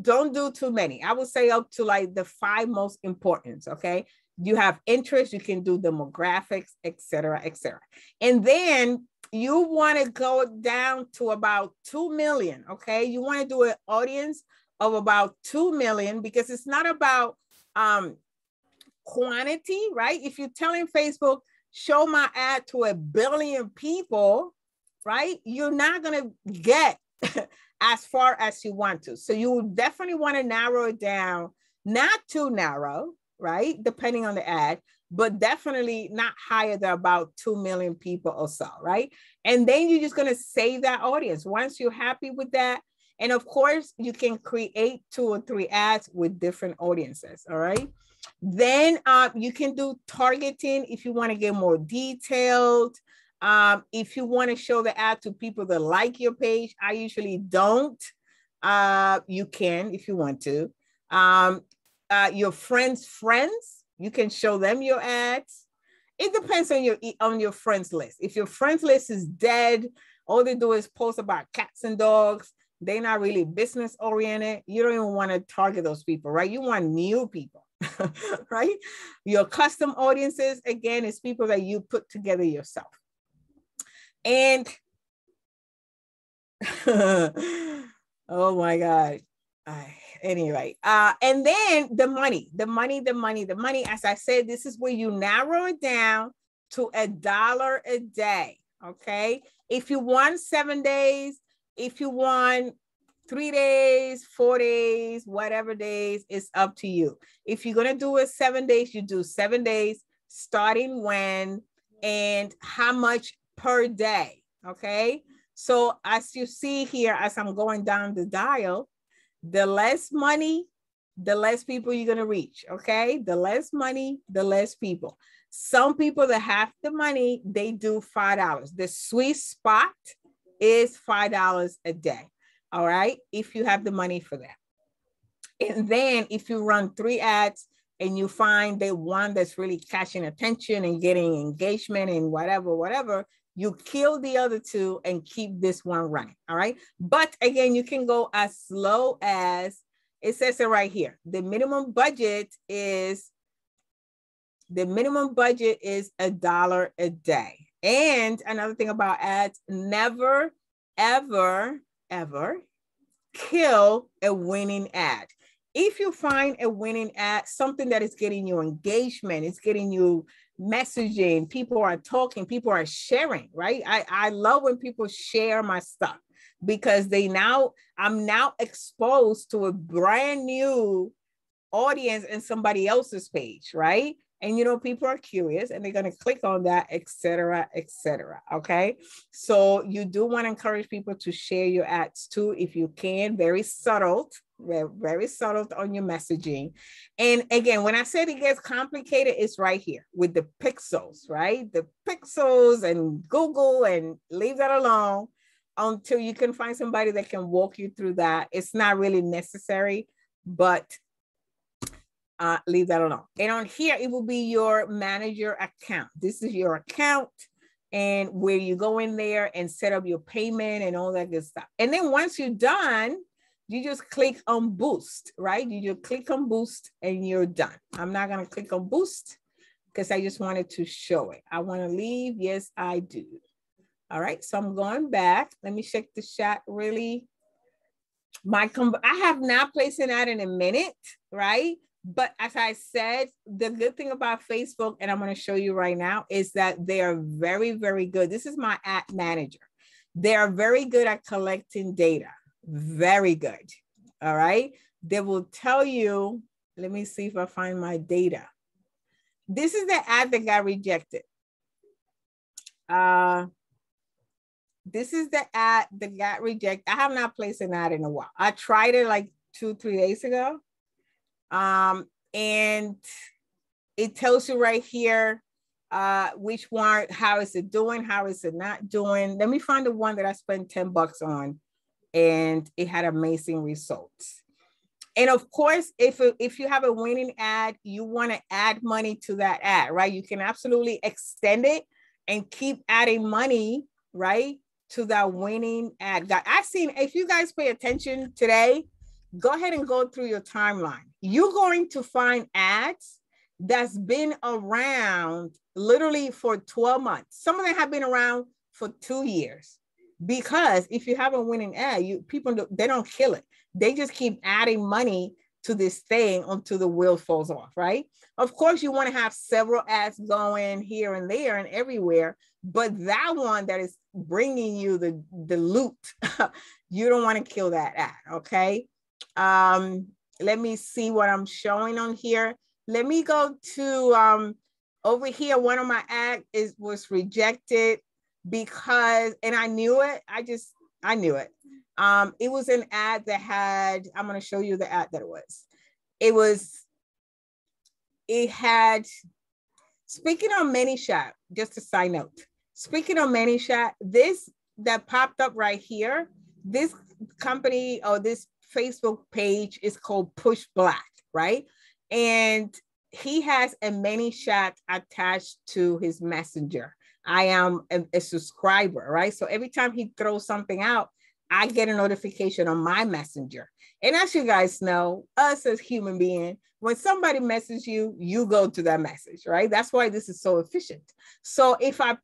Don't do too many. I would say up to like the 5 most important. Okay. You have interest, you can do demographics, etc., etc. And then you want to go down to about 2 million. Okay. You want to do an audience of about 2 million because it's not about quantity, right? If you're telling Facebook, show my ad to 1 billion people, right? You're not going to get as far as you want to. So you definitely want to narrow it down, not too narrow, right? Depending on the ad, but definitely not higher than about 2 million people or so, right? And then you're just going to save that audience. Once you're happy with that, and of course, you can create 2 or 3 ads with different audiences, all right? Then you can do targeting if you want to get more detailed. If you want to show the ad to people that like your page, I usually don't. You can if you want to. Your friends, you can show them your ads. It depends on your friends list. If your friends list is dead, all they do is post about cats and dogs, they're not really business oriented, you don't even want to target those people, right? You want new people. Right? Your custom audiences, again, is people that you put together yourself. And oh my God. Anyway, and then the money, as I said, this is where you narrow it down to $1 a day. Okay. If you want 7 days, if you want 3 days, 4 days, whatever days, it's up to you. If you're going to do it 7 days, you do 7 days, starting when and how much per day. Okay. So as you see here, as I'm going down the dial, the less money, the less people you're going to reach. Okay. The less money, the less people. Some people that have the money, they do $5. The sweet spot is $5 a day. All right. If you have the money for that. And then if you run 3 ads and you find the one that's really catching attention and getting engagement and whatever, you kill the other 2 and keep this one running. All right. But again, you can go as low as, it says it right here. The minimum budget is $1 a day. And another thing about ads, never, ever kill a winning ad. If you find a winning ad, something that is getting you engagement, it's getting you messaging, people are talking, people are sharing, right? I love when people share my stuff because I'm now exposed to a brand new audience in somebody else's page, right? And, people are curious and they're going to click on that, et cetera, et cetera. Okay. So you do want to encourage people to share your ads too, if you can. Very subtle on your messaging. And again, when I said it gets complicated, it's right here with the pixels, right? The pixels and Google, and leave that alone until you can find somebody that can walk you through that. It's not really necessary, but leave that alone. And on here, it will be your manager account. This is your account and where you go in there and set up your payment and all that good stuff. And then once you're done, you just click on boost, right? You just click on boost and you're done. I'm not going to click on boost because I just wanted to show it. I want to leave. Yes, I do. All right. So I'm going back. Let me check the chat really. I have not placed an ad in a minute, right? But as I said, the good thing about Facebook, and I'm going to show you right now, is that they are very, very good. This is my ad manager. They are very good at collecting data. Very good. All right. They will tell you Let me see if I find my data. This is the ad that got rejected. This is the ad that got rejected. I have not placed an ad in a while. I tried it like 2-3 days ago. And it tells you right here which one, how is it doing, how is it not doing. Let me find the one that I spent $10 on, and it had amazing results. And of course, if you have a winning ad, you want to add money to that ad, right? You can absolutely extend it and keep adding money, right, to that winning ad. I've seen, if you guys pay attention today, go ahead and go through your timeline. You're going to find ads that's been around literally for 12 months. Some of them have been around for 2 years, because if you have a winning ad, they don't kill it. They just keep adding money to this thing until the wheel falls off, right? Of course, you want to have several ads going here and there and everywhere, but that one that is bringing you the loot, you don't want to kill that ad, okay? Let me see what I'm showing on here. Let me go to over here. One of my ads was rejected because, and I knew it. I knew it. It was an ad that had, I'm going to show you the ad that it was. It had, speaking on ManyChats, just a side note, speaking on ManyChats, this that popped up right here, this company or this Facebook page is called Push Black, right? And he has a ManyChat attached to his messenger. I am a subscriber, right? So every time he throws something out, I get a notification on my messenger. And as you guys know, us as human beings, when somebody messages you, you go to that message, right? That's why this is so efficient. So if I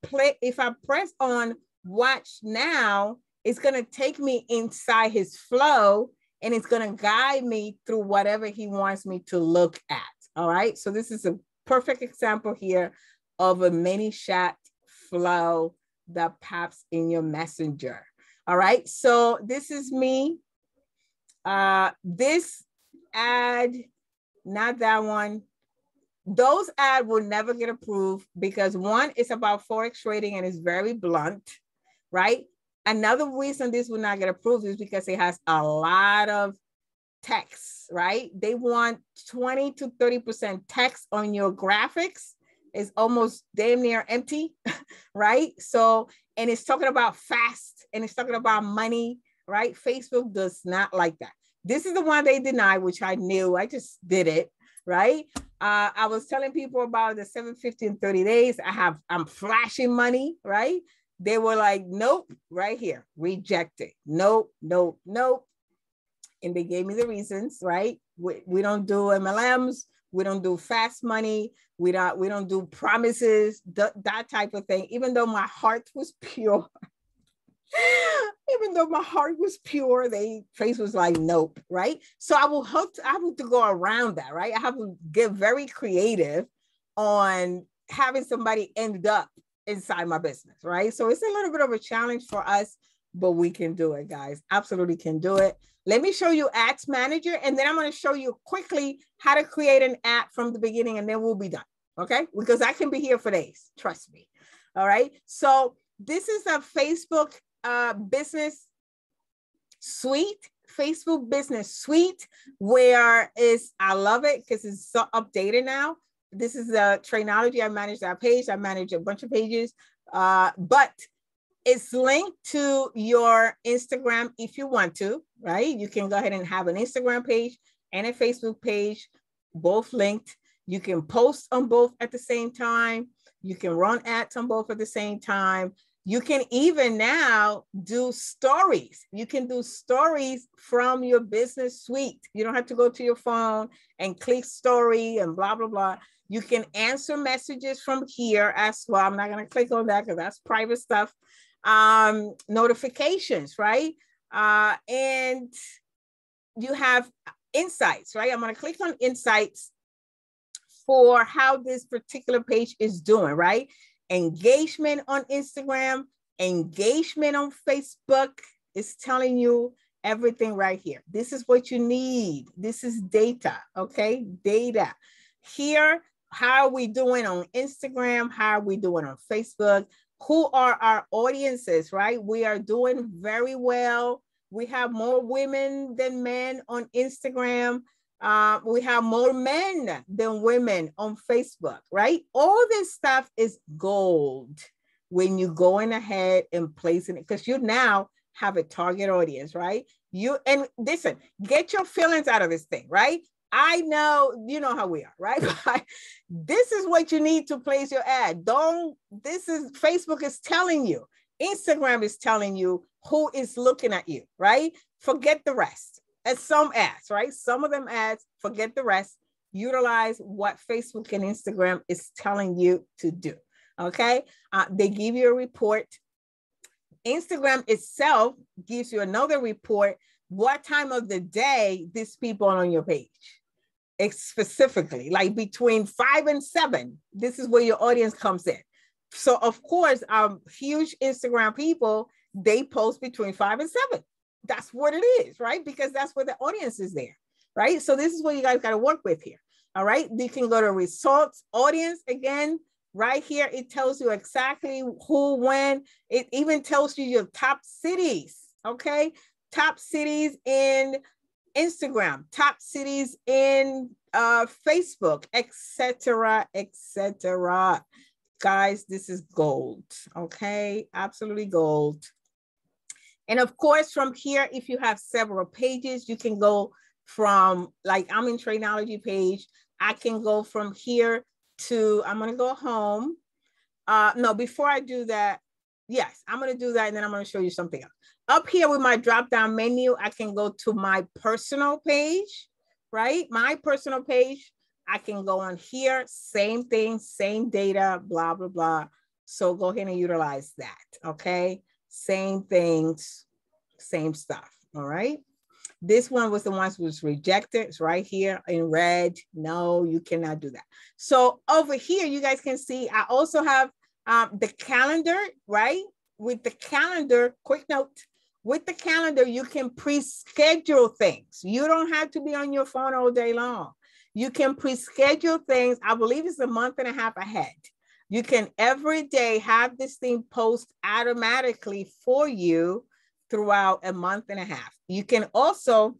press on watch now, it's going to take me inside his flow, and it's going to guide me through whatever he wants me to look at. All right. So this is a perfect example here of a ManyChat flow that pops in your messenger. All right. So this is me. This ad, not that one. Those ads will never get approved because one is about ForEx trading and is very blunt, right? Another reason this will not get approved is because it has a lot of text, right? They want 20 to 30% text on your graphics. It's almost damn near empty, right? So, and it's talking about fast and it's talking about money, right? Facebook does not like that. This is the one they denied, which I knew. I just did it, right? I was telling people about the 750 in 30 days. I'm flashing money, right? They were like, nope, right here, rejected. Nope, nope, nope. And they gave me the reasons, right? We don't do MLMs. We don't do fast money. We don't do promises, that type of thing. Even though my heart was pure, face was like, nope, right? So I have to go around that, right? I have to get very creative on having somebody end up inside my business, right? So it's a little bit of a challenge for us, but we can do it, guys. Absolutely can do it. Let me show you Ads Manager, and then I'm going to show you quickly how to create an ad from the beginning, and then we'll be done, okay? Because I can be here for days, trust me. All right. So this is a Facebook business suite, Facebook business suite, where I love it because it's so updated now. This is the Trainology. I manage that page. I manage a bunch of pages, but it's linked to your Instagram if you want to, right? You can go ahead and have an Instagram page and a Facebook page, both linked. You can post on both at the same time. You can run ads on both at the same time. You can even now do stories. You can do stories from your business suite. You don't have to go to your phone and click story and blah, blah, blah. You can answer messages from here as well. I'm not going to click on that because that's private stuff. Notifications, right? And you have insights, right? I'm going to click on insights for how this particular page is doing, right? Engagement on Instagram, engagement on Facebook is telling you everything right here. This is what you need. This is data, okay? Data. Here, how are we doing on Instagram? How are we doing on Facebook? Who are our audiences, right? We are doing very well. We have more women than men on Instagram. We have more men than women on Facebook, right? All this stuff is gold when you're going ahead and placing it, because you now have a target audience, right? And listen, get your feelings out of this thing, right? I know, you know how we are, right? This is what you need to place your ad. Facebook is telling you, Instagram is telling you who is looking at you, right? Forget the rest. And some ads, right? Some of them ads, forget the rest. Utilize what Facebook and Instagram is telling you to do, okay? They give you a report. Instagram itself gives you another report, what time of the day these people are on your page. Specifically, like between 5 and 7, this is where your audience comes in. So of course, huge Instagram people, they post between 5 and 7. That's what it is, right? Because that's where the audience is there, right? So this is what you guys got to work with here. All right. You can go to results, audience again, right here. It tells you exactly who, when. It even tells you your top cities. Okay. Top cities in Instagram, top cities in Facebook, etc., etc. Guys, this is gold. Okay. Absolutely gold. And of course, from here, if you have several pages, you can go from, like I'm in Trainology page. I can go from here to, I'm going to go home. No, before I do that, yes, I'm going to do that. And then I'm going to show you something else. Up here with my drop-down menu, I can go to my personal page, right? My personal page, I can go on here, same thing, same data, blah, blah, blah. So go ahead and utilize that, okay? Same things, same stuff, all right? This one was the one that was rejected. It's right here in red. No, you cannot do that. So over here, you guys can see, I also have the calendar, right? With the calendar, quick note, with the calendar, you can pre-schedule things. You don't have to be on your phone all day long. You can pre-schedule things. I believe it's a month and a half ahead. You can every day have this thing post automatically for you throughout a month and a half. You can also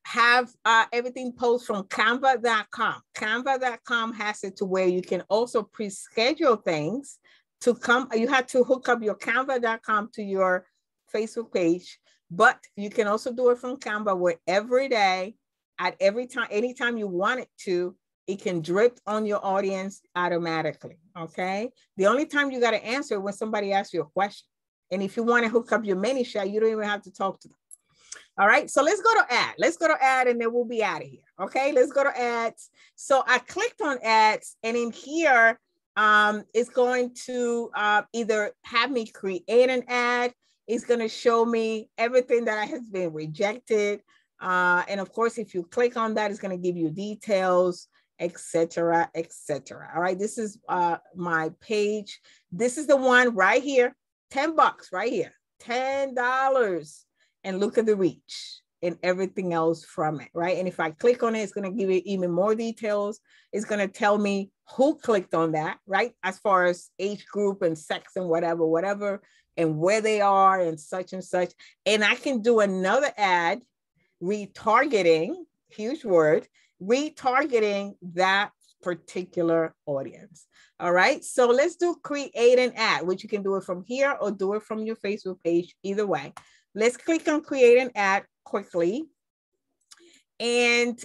have everything post from canva.com. Canva.com has it to where you can also pre-schedule things to come. You have to hook up your canva.com to your Facebook page, but you can also do it from Canva where every day, at every time, anytime you want it to, it can drip on your audience automatically, okay? The only time you got to answer when somebody asks you a question. And if you want to hook up your ManyChat, you don't even have to talk to them. All right, so let's go to ad. Let's go to ad and then we'll be out of here, okay? Let's go to ads. So I clicked on ads and in here, it's going to either have me create an ad. It's going to show me everything that has been rejected. And of course, if you click on that, it's going to give you details, etc., etc. All right, this is my page. This is the one right here, $10 right here, $10. And look at the reach and everything else from it, right? And if I click on it, it's going to give you even more details. It's going to tell me who clicked on that, right? As far as age group and sex and whatever, and where they are and such. And I can do another ad, retargeting, huge word, retargeting that particular audience. All right, so let's do create an ad, which you can do it from here or do it from your Facebook page, either way. Let's click on create an ad quickly. And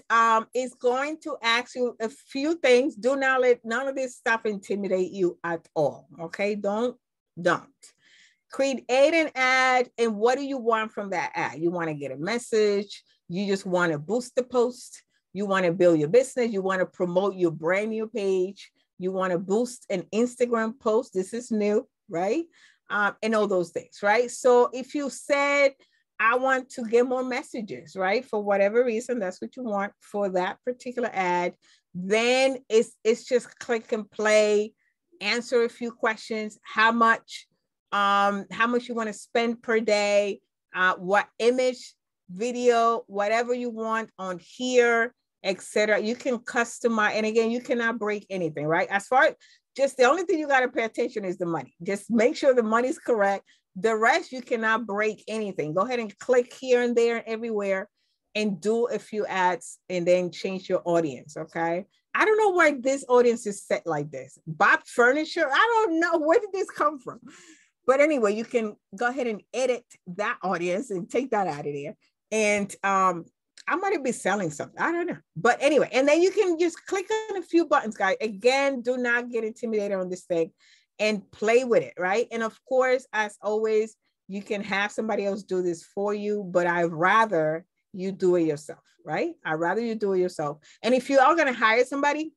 it's going to ask you a few things. Do not let none of this stuff intimidate you at all, okay? Don't. Create an ad, and what do you want from that ad? You want to get a message. You just want to boost the post. You want to build your business. You want to promote your brand new page. You want to boost an Instagram post. This is new, right? And all those things, right? So if you said, I want to get more messages, right? For whatever reason, that's what you want for that particular ad. Then it's just click and play, answer a few questions. How much you want to spend per day? what image, video, whatever you want on here, etc. You can customize. And again, you cannot break anything, right? As far as just the only thing you got to pay attention is the money. Just make sure the money's correct. The rest, you cannot break anything. Go ahead and click here and there and everywhere and do a few ads and then change your audience, okay? I don't know why this audience is set like this. Bob Furniture, I don't know. Where did this come from? But anyway, you can go ahead and edit that audience and take that out of there. And I might be selling something. I don't know. But anyway, and then you can just click on a few buttons, guys. Again, do not get intimidated on this thing and play with it, right? And of course, as always, you can have somebody else do this for you, but I'd rather you do it yourself, right? I'd rather you do it yourself. And if you are going to hire somebody,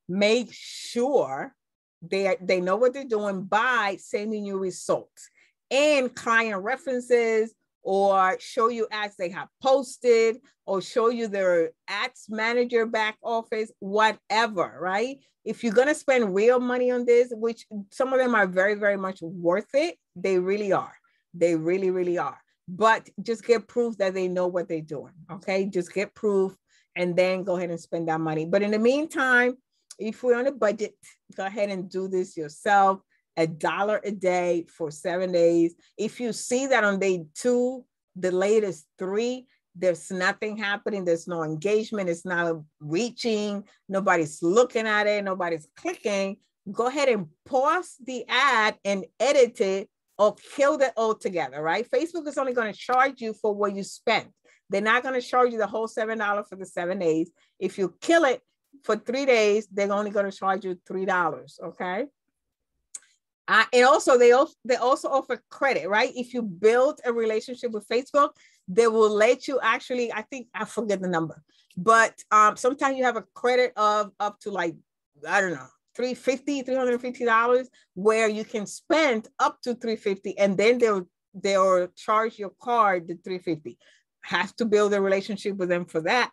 make sure they know what they're doing by sending you results and client references, or show you ads they have posted, or show you their ads manager back office, whatever, right? If you're going to spend real money on this, which some of them are very, very much worth it, they really are. They really, really are. But just get proof that they know what they're doing, okay? Just get proof and then go ahead and spend that money. But in the meantime, if we're on a budget, go ahead and do this yourself. $1 a day for 7 days. If you see that on day 2, the latest 3, there's nothing happening. There's no engagement. It's not reaching. Nobody's looking at it. Nobody's clicking. Go ahead and pause the ad and edit it or kill it altogether, right? Facebook is only going to charge you for what you spent. They're not going to charge you the whole $7 for the 7 days. If you kill it for 3 days, they're only going to charge you $3, okay? And also, they also offer credit, right? If you build a relationship with Facebook, they will let you actually, I think, I forget the number, but sometimes you have a credit of up to like, I don't know, $350 where you can spend up to $350, and then they'll charge your card the $350. Have to build a relationship with them for that.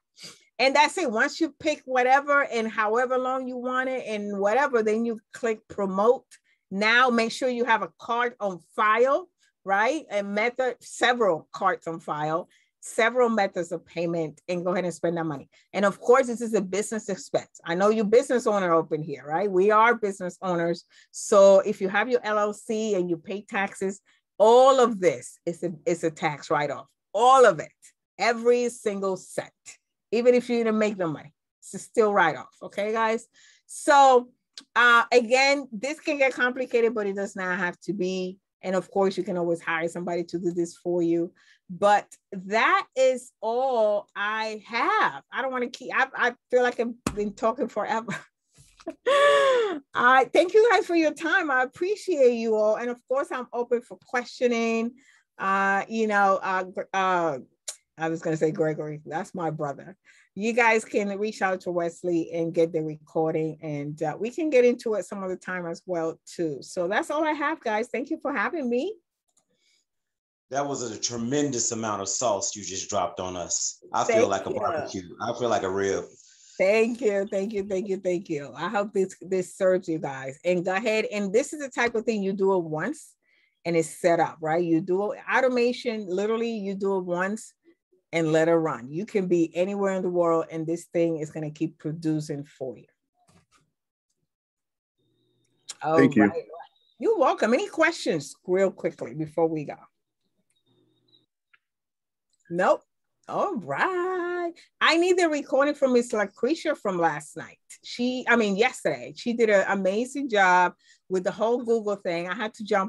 And that's it. Once you pick whatever and however long you want it and whatever, then you click promote. Now make sure you have a card on file, right? A method, several cards on file, several methods of payment, and go ahead and spend that money. And of course, this is a business expense. I know you business owner open here, right? We are business owners. So if you have your LLC and you pay taxes, all of this is a tax write-off. All of it, every single cent. Even if you didn't make the money, it's still write-off. Okay, guys? So again, this can get complicated, but it does not have to be. And of course, you can always hire somebody to do this for you. But that is all I have. I don't want to keep, I feel like I've been talking forever. I thank you guys for your time. I appreciate you all. And of course, I'm open for questioning. I was going to say Gregory, that's my brother. You guys can reach out to Wesley and get the recording, and we can get into it some other time as well too. So that's all I have, guys. Thank you for having me. That was a tremendous amount of sauce you just dropped on us. I feel like a barbecue. I feel like a rib. Thank you. I hope this serves you guys. And go ahead, and this is the type of thing you do it once and it's set up, right? You do automation, literally you do it once and let it run. You can be anywhere in the world and this thing is going to keep producing for you. Thank you. You're welcome. Any questions real quickly before we go? Nope. All right. I need the recording from Miss Lucretia from last night. Yesterday. She did an amazing job with the whole Google thing. I had to jump